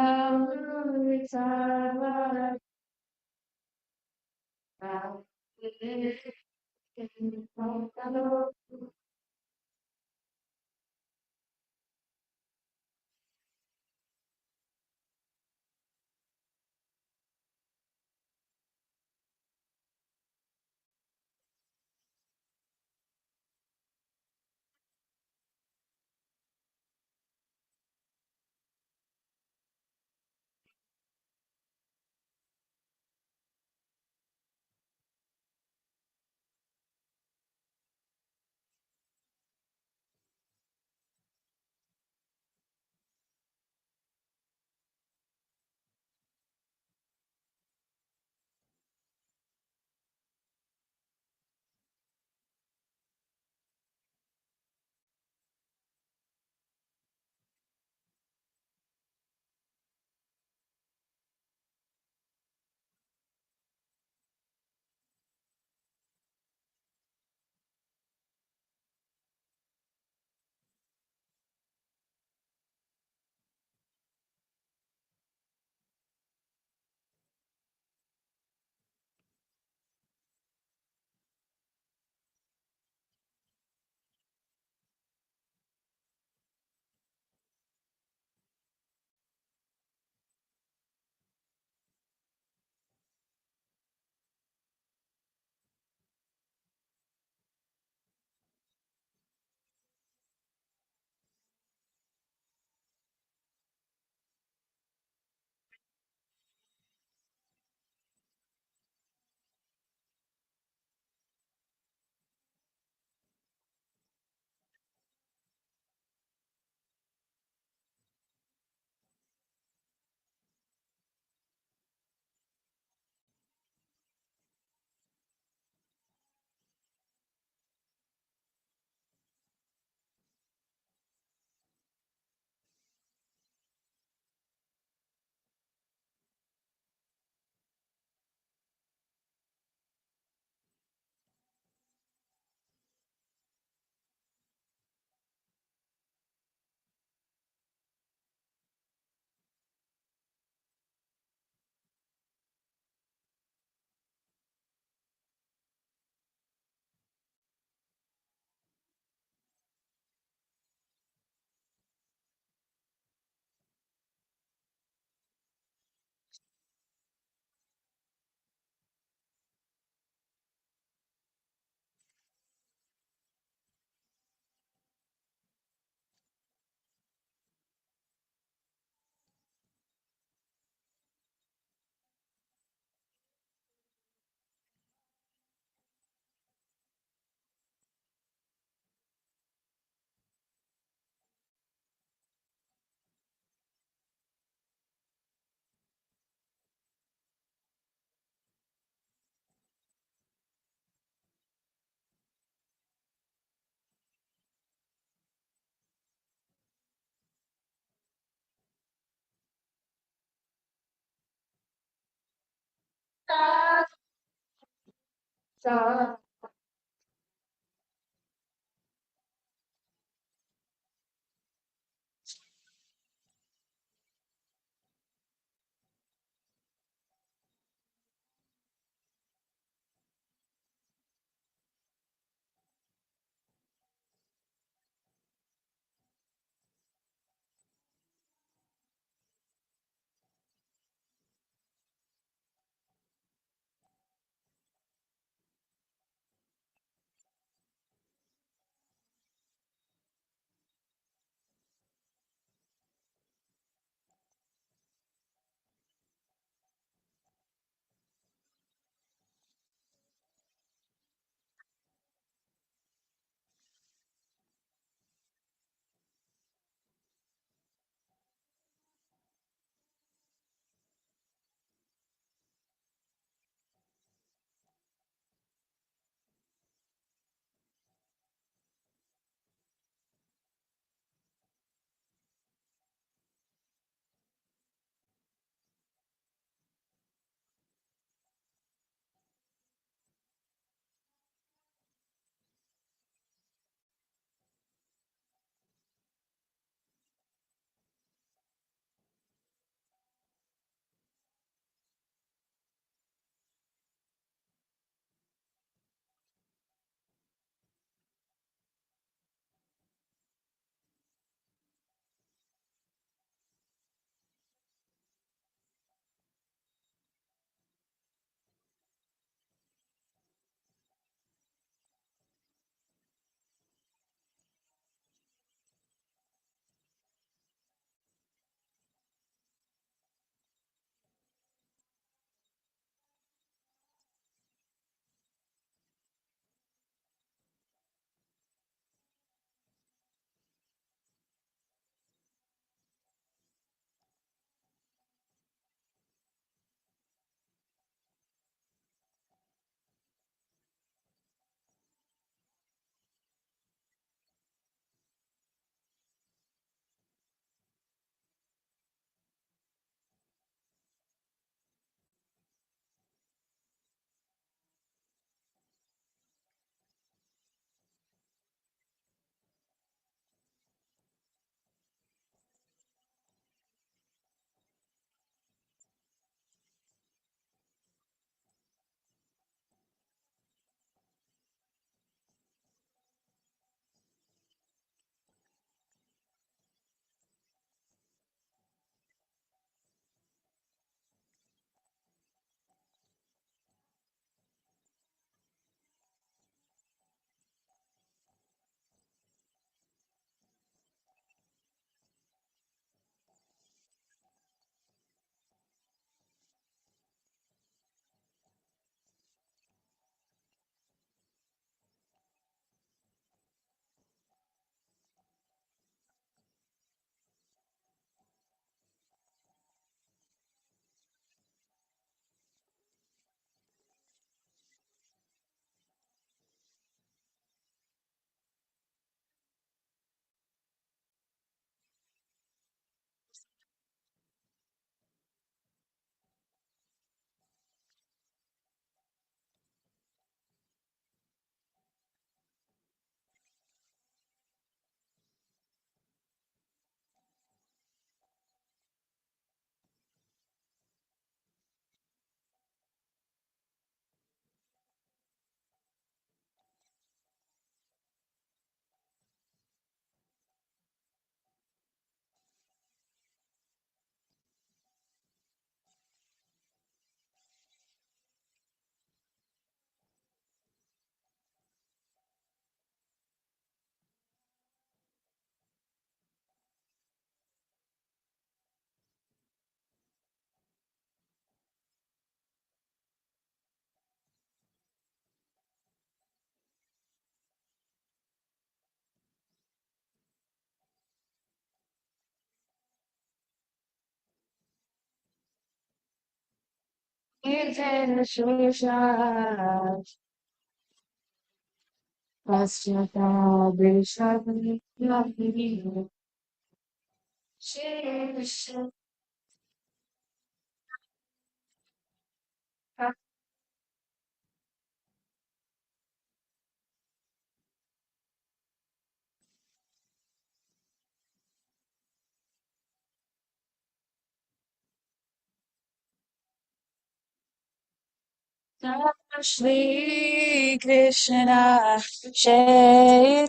Shri Krishna Chaitanya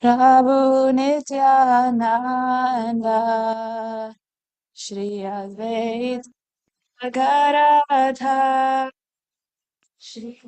Prabhu Nityananda Shri Advaita Gadadhar Shri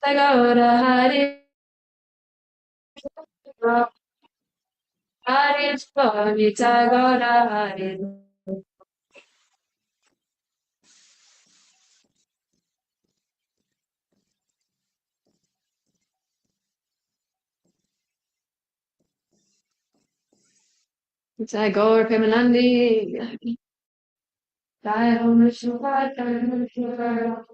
Tagora Hari Hari Swami Tagora Hari. Tagore Premanandi. Jai Om Shivaya, Jai Om Shivaya.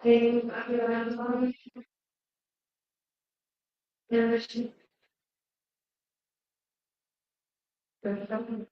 Hey, Bhagavatam. Jai Om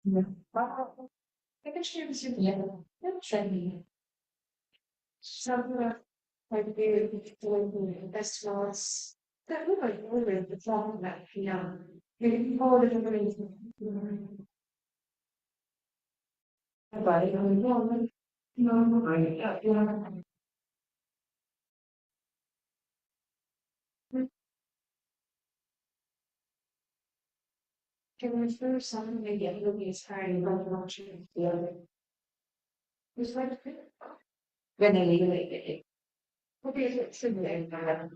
I can share this with you. Trendy. Some like the festivals that look like the song that all the different body can refer some maybe a little bit higher but not the other. It's like when I like it. Okay, so it's similar.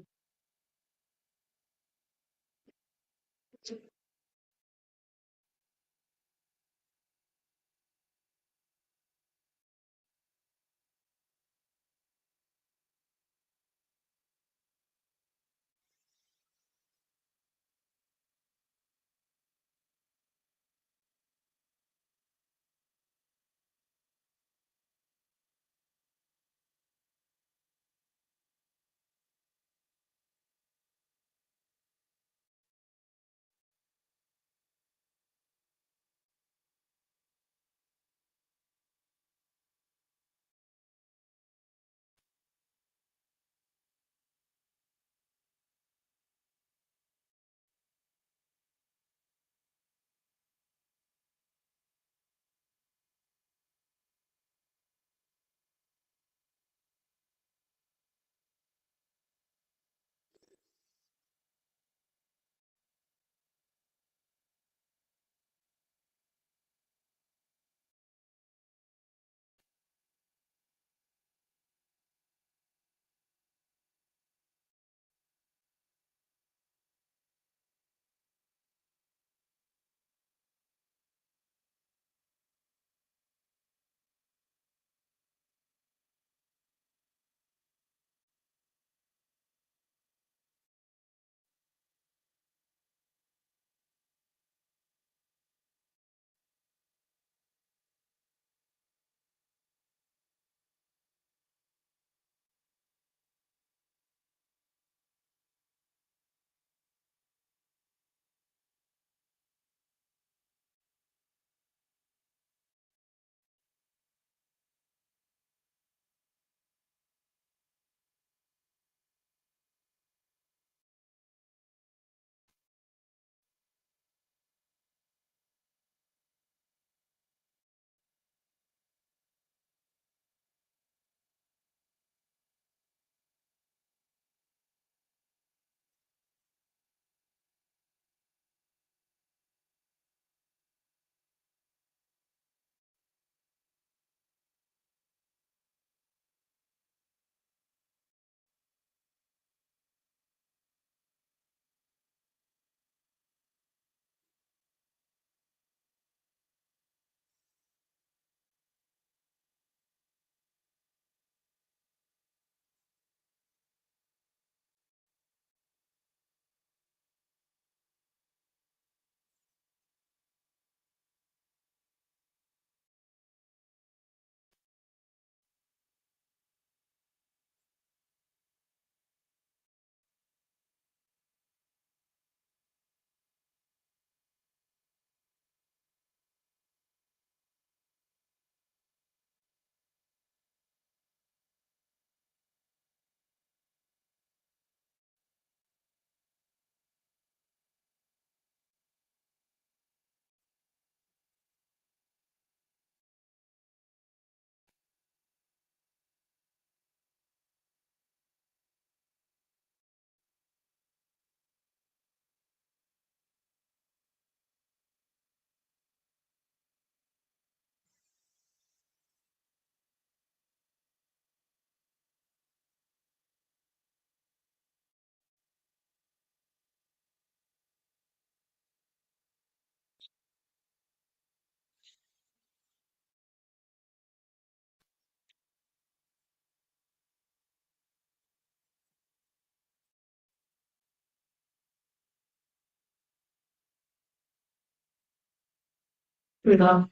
Yeah.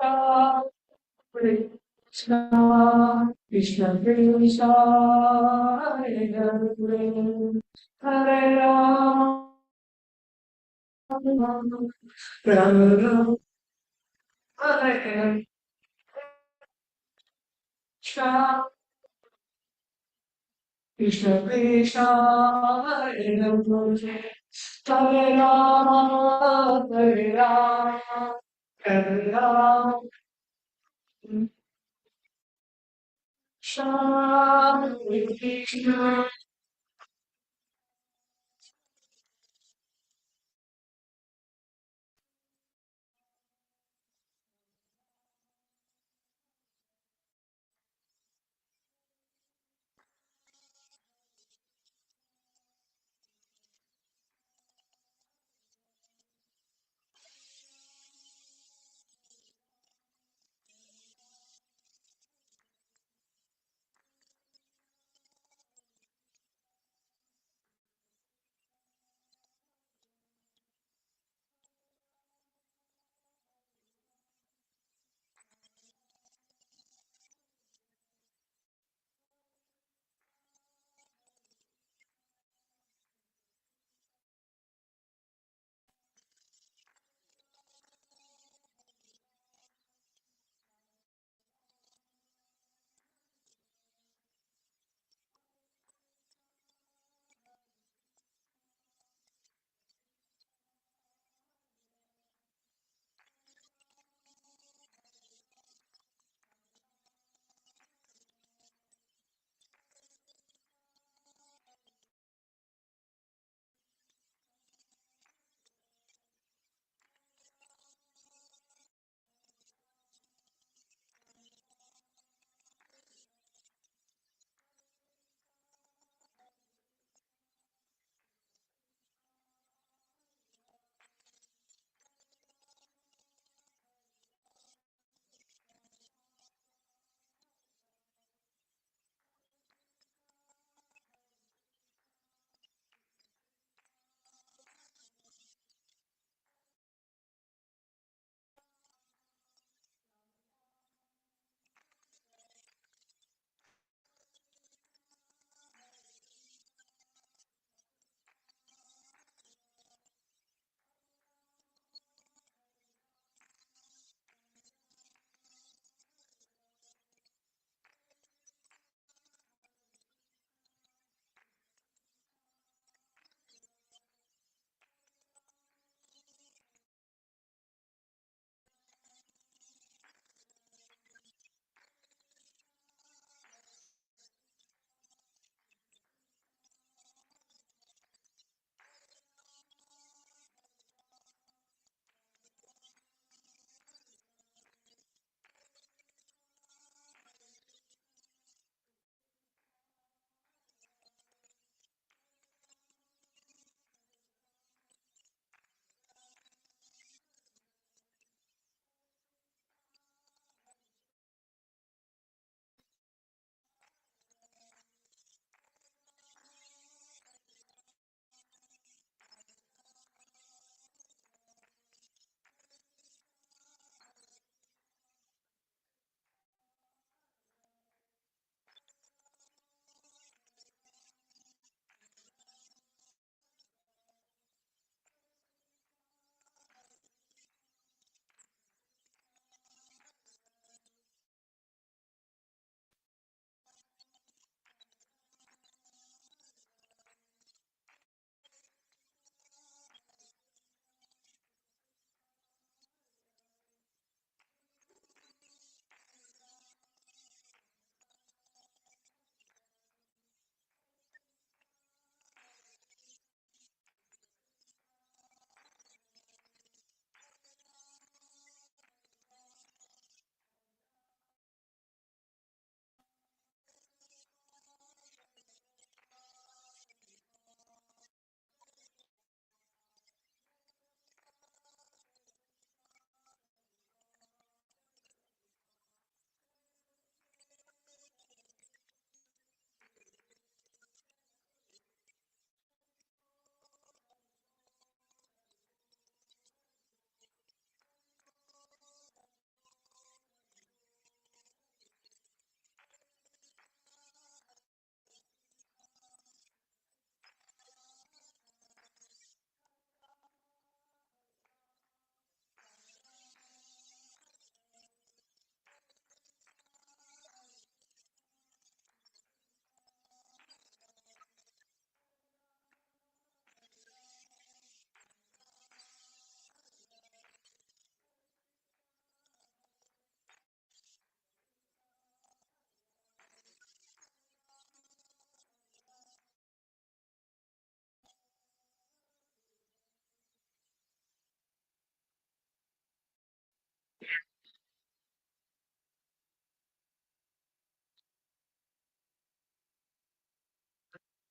Uh, Krishna Krishna Hare Hare Rama Rama Hare Krishna Krishna Krishna Hare Rama Hare Rama Hare Rama Shri Krishna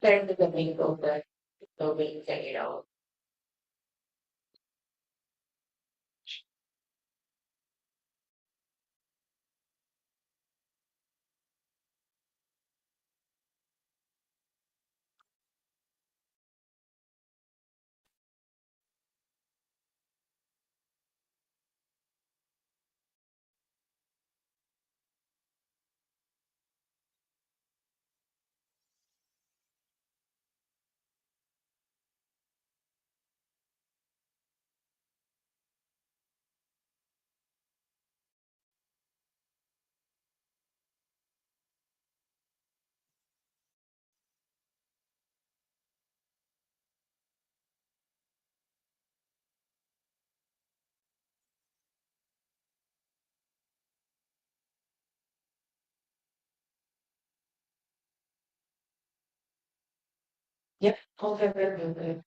turn to the window that the wind can, you know. Yep, okay, very good.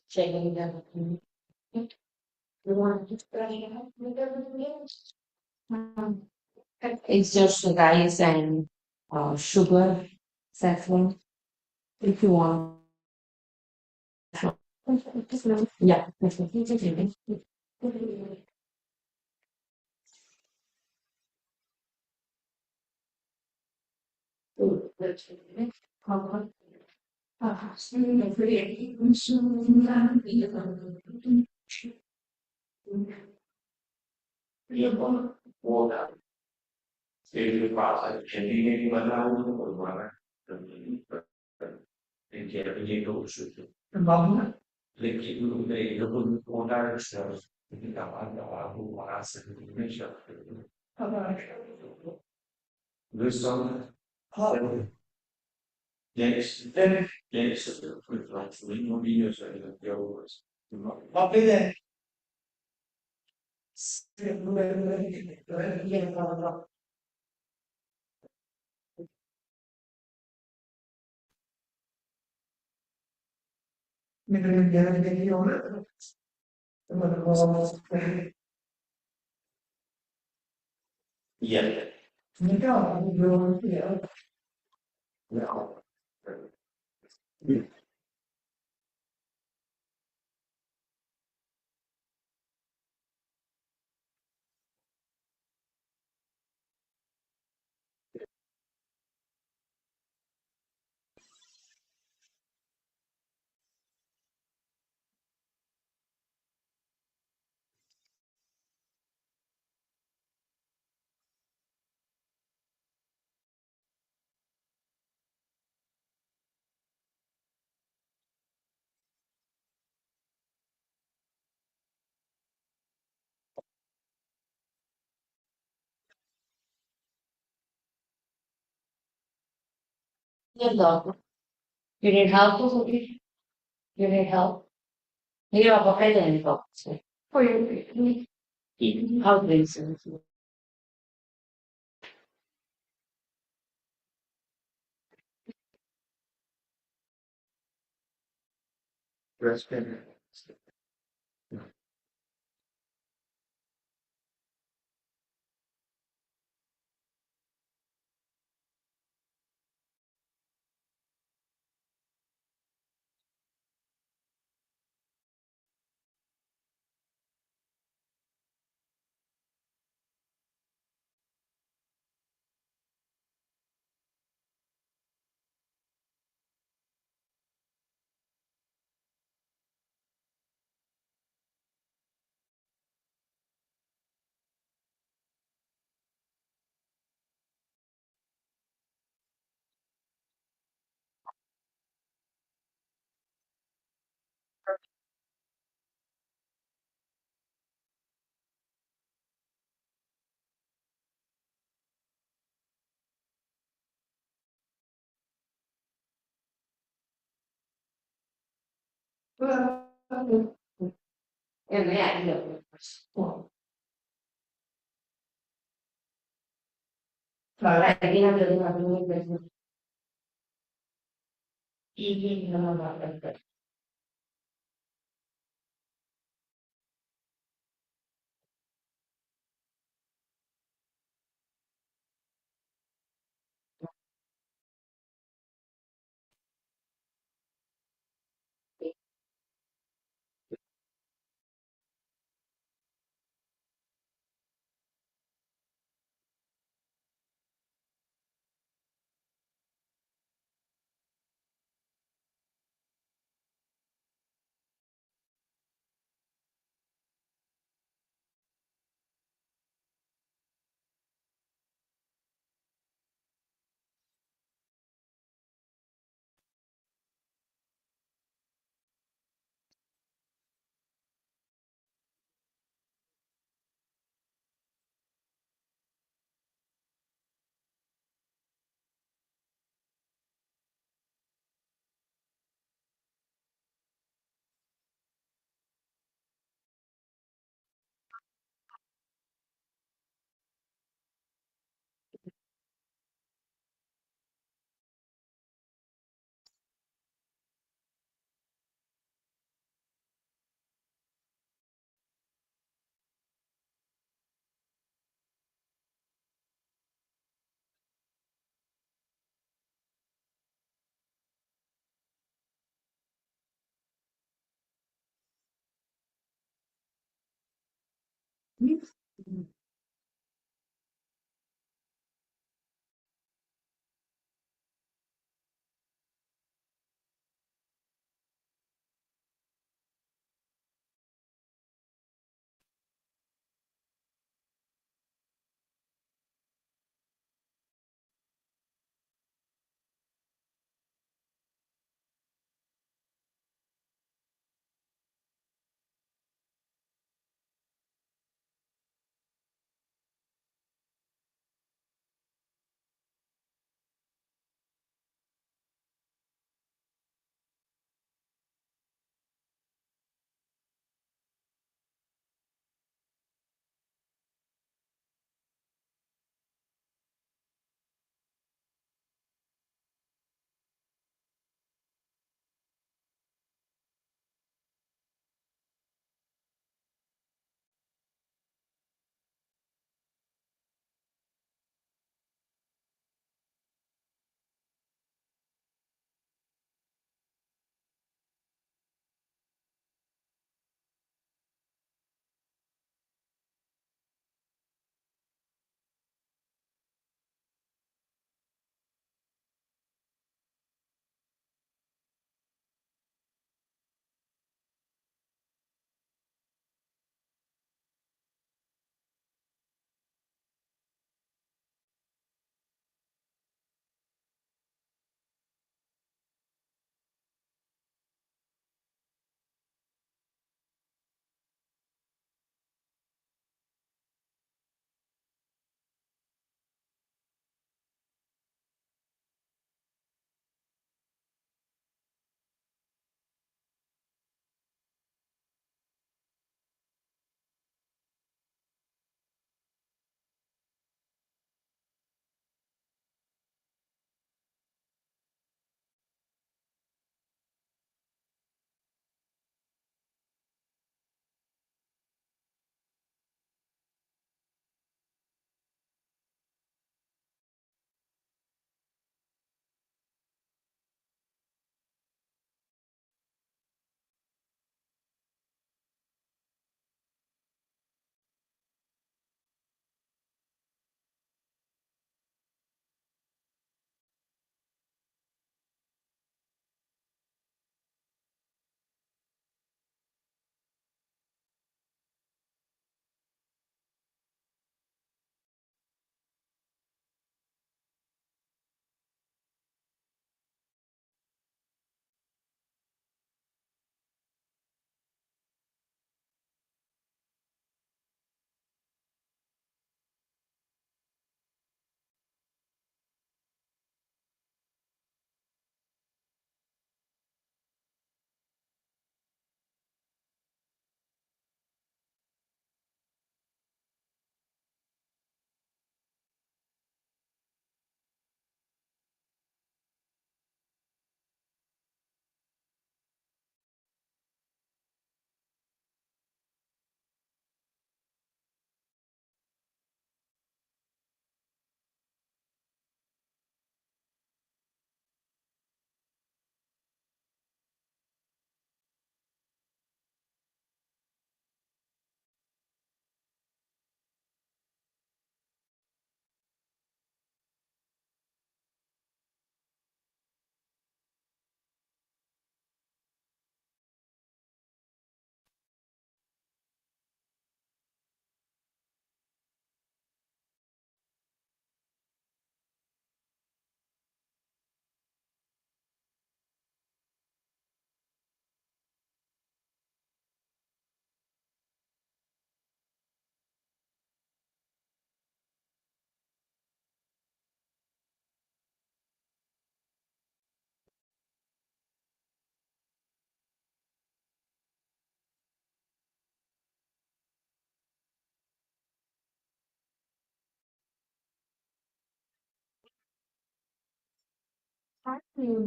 Checking them. You want to try it out with everything? Um, It's just rice and sugar, saffron, if you want. Yeah. Your dog. You need help? You need help? Io ho papel nel box. Poi how reason. E me io. Vabbè, io devo Actually,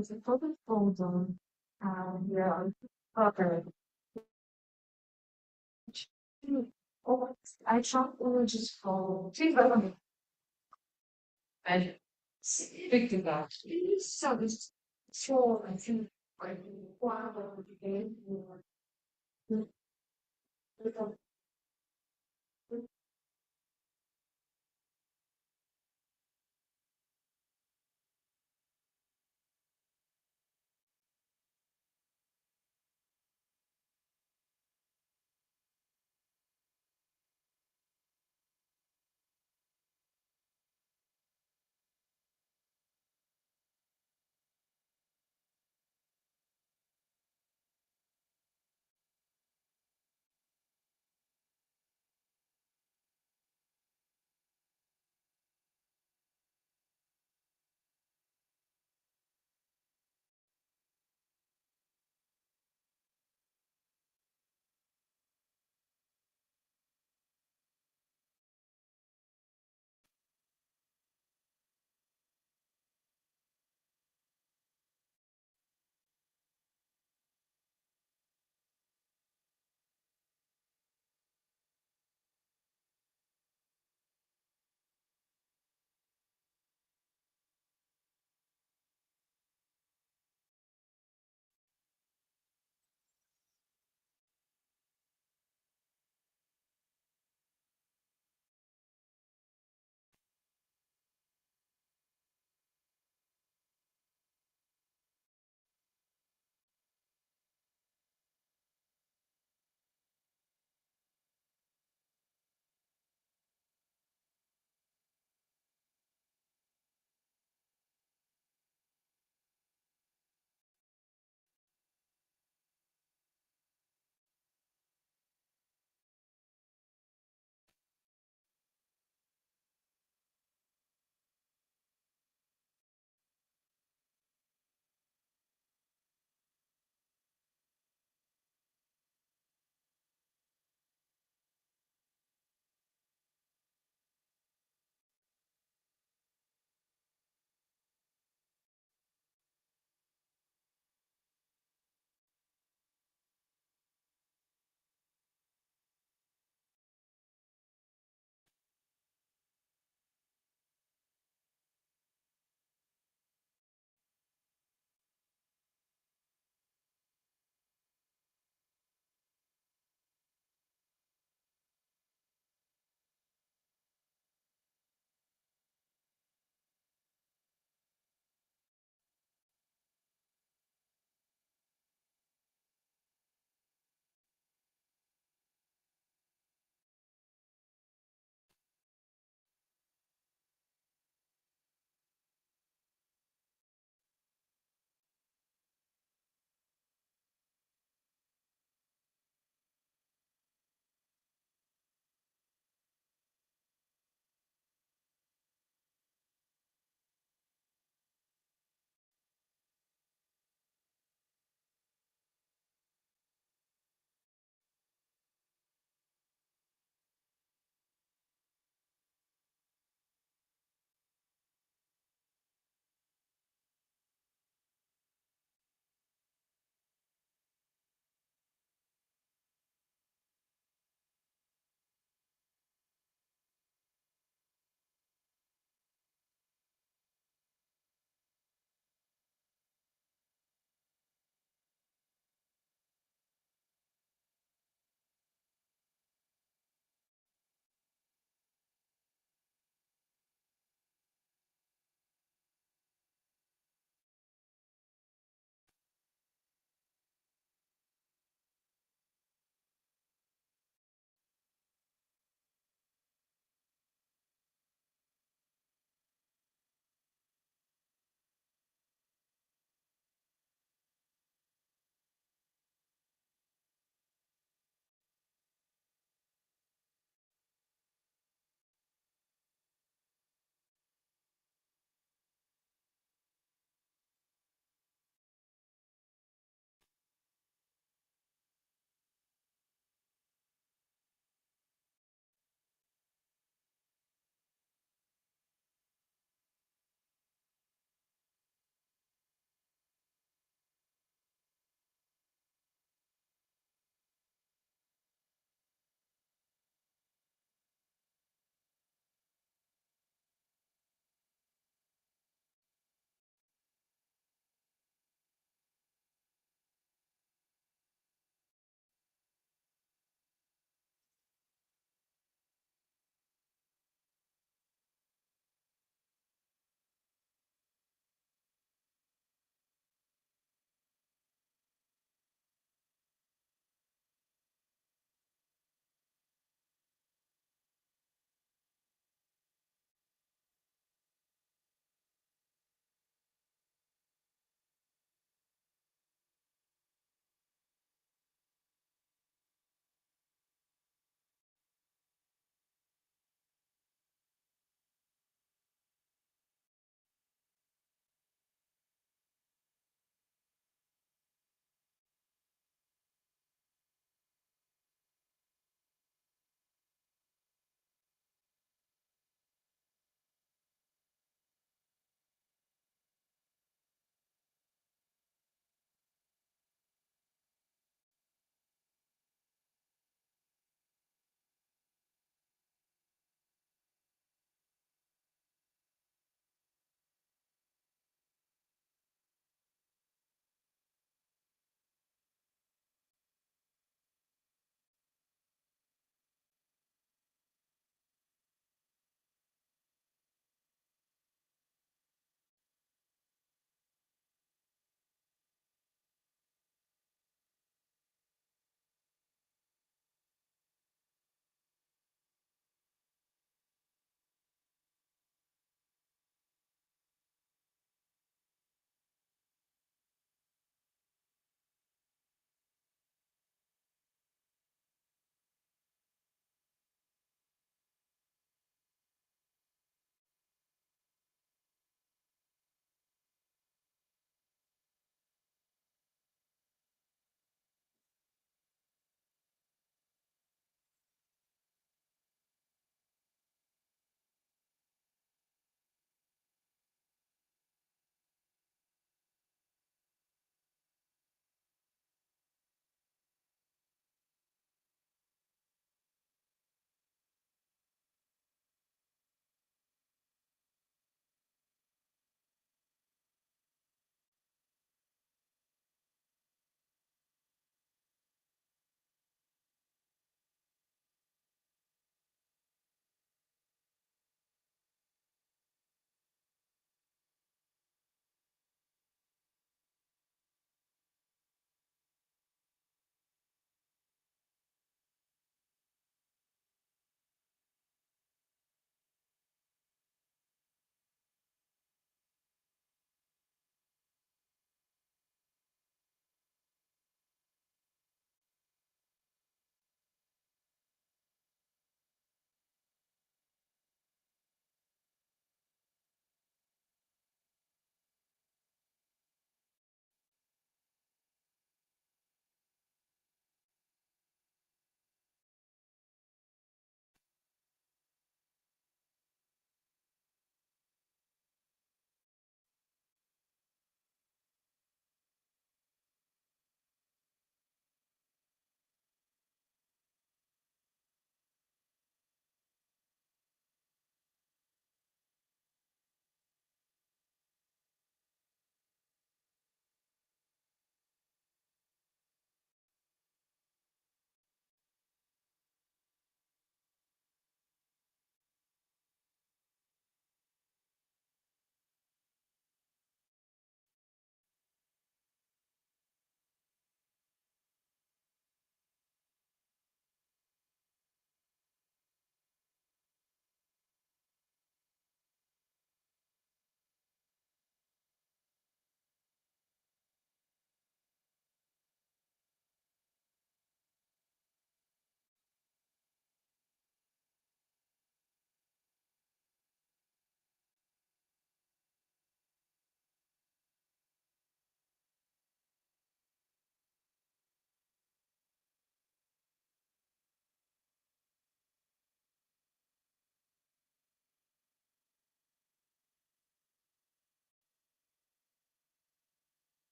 it's a total folder. Yeah, okay. Oh, I shot just for and speak to that. So it's so I think I wow,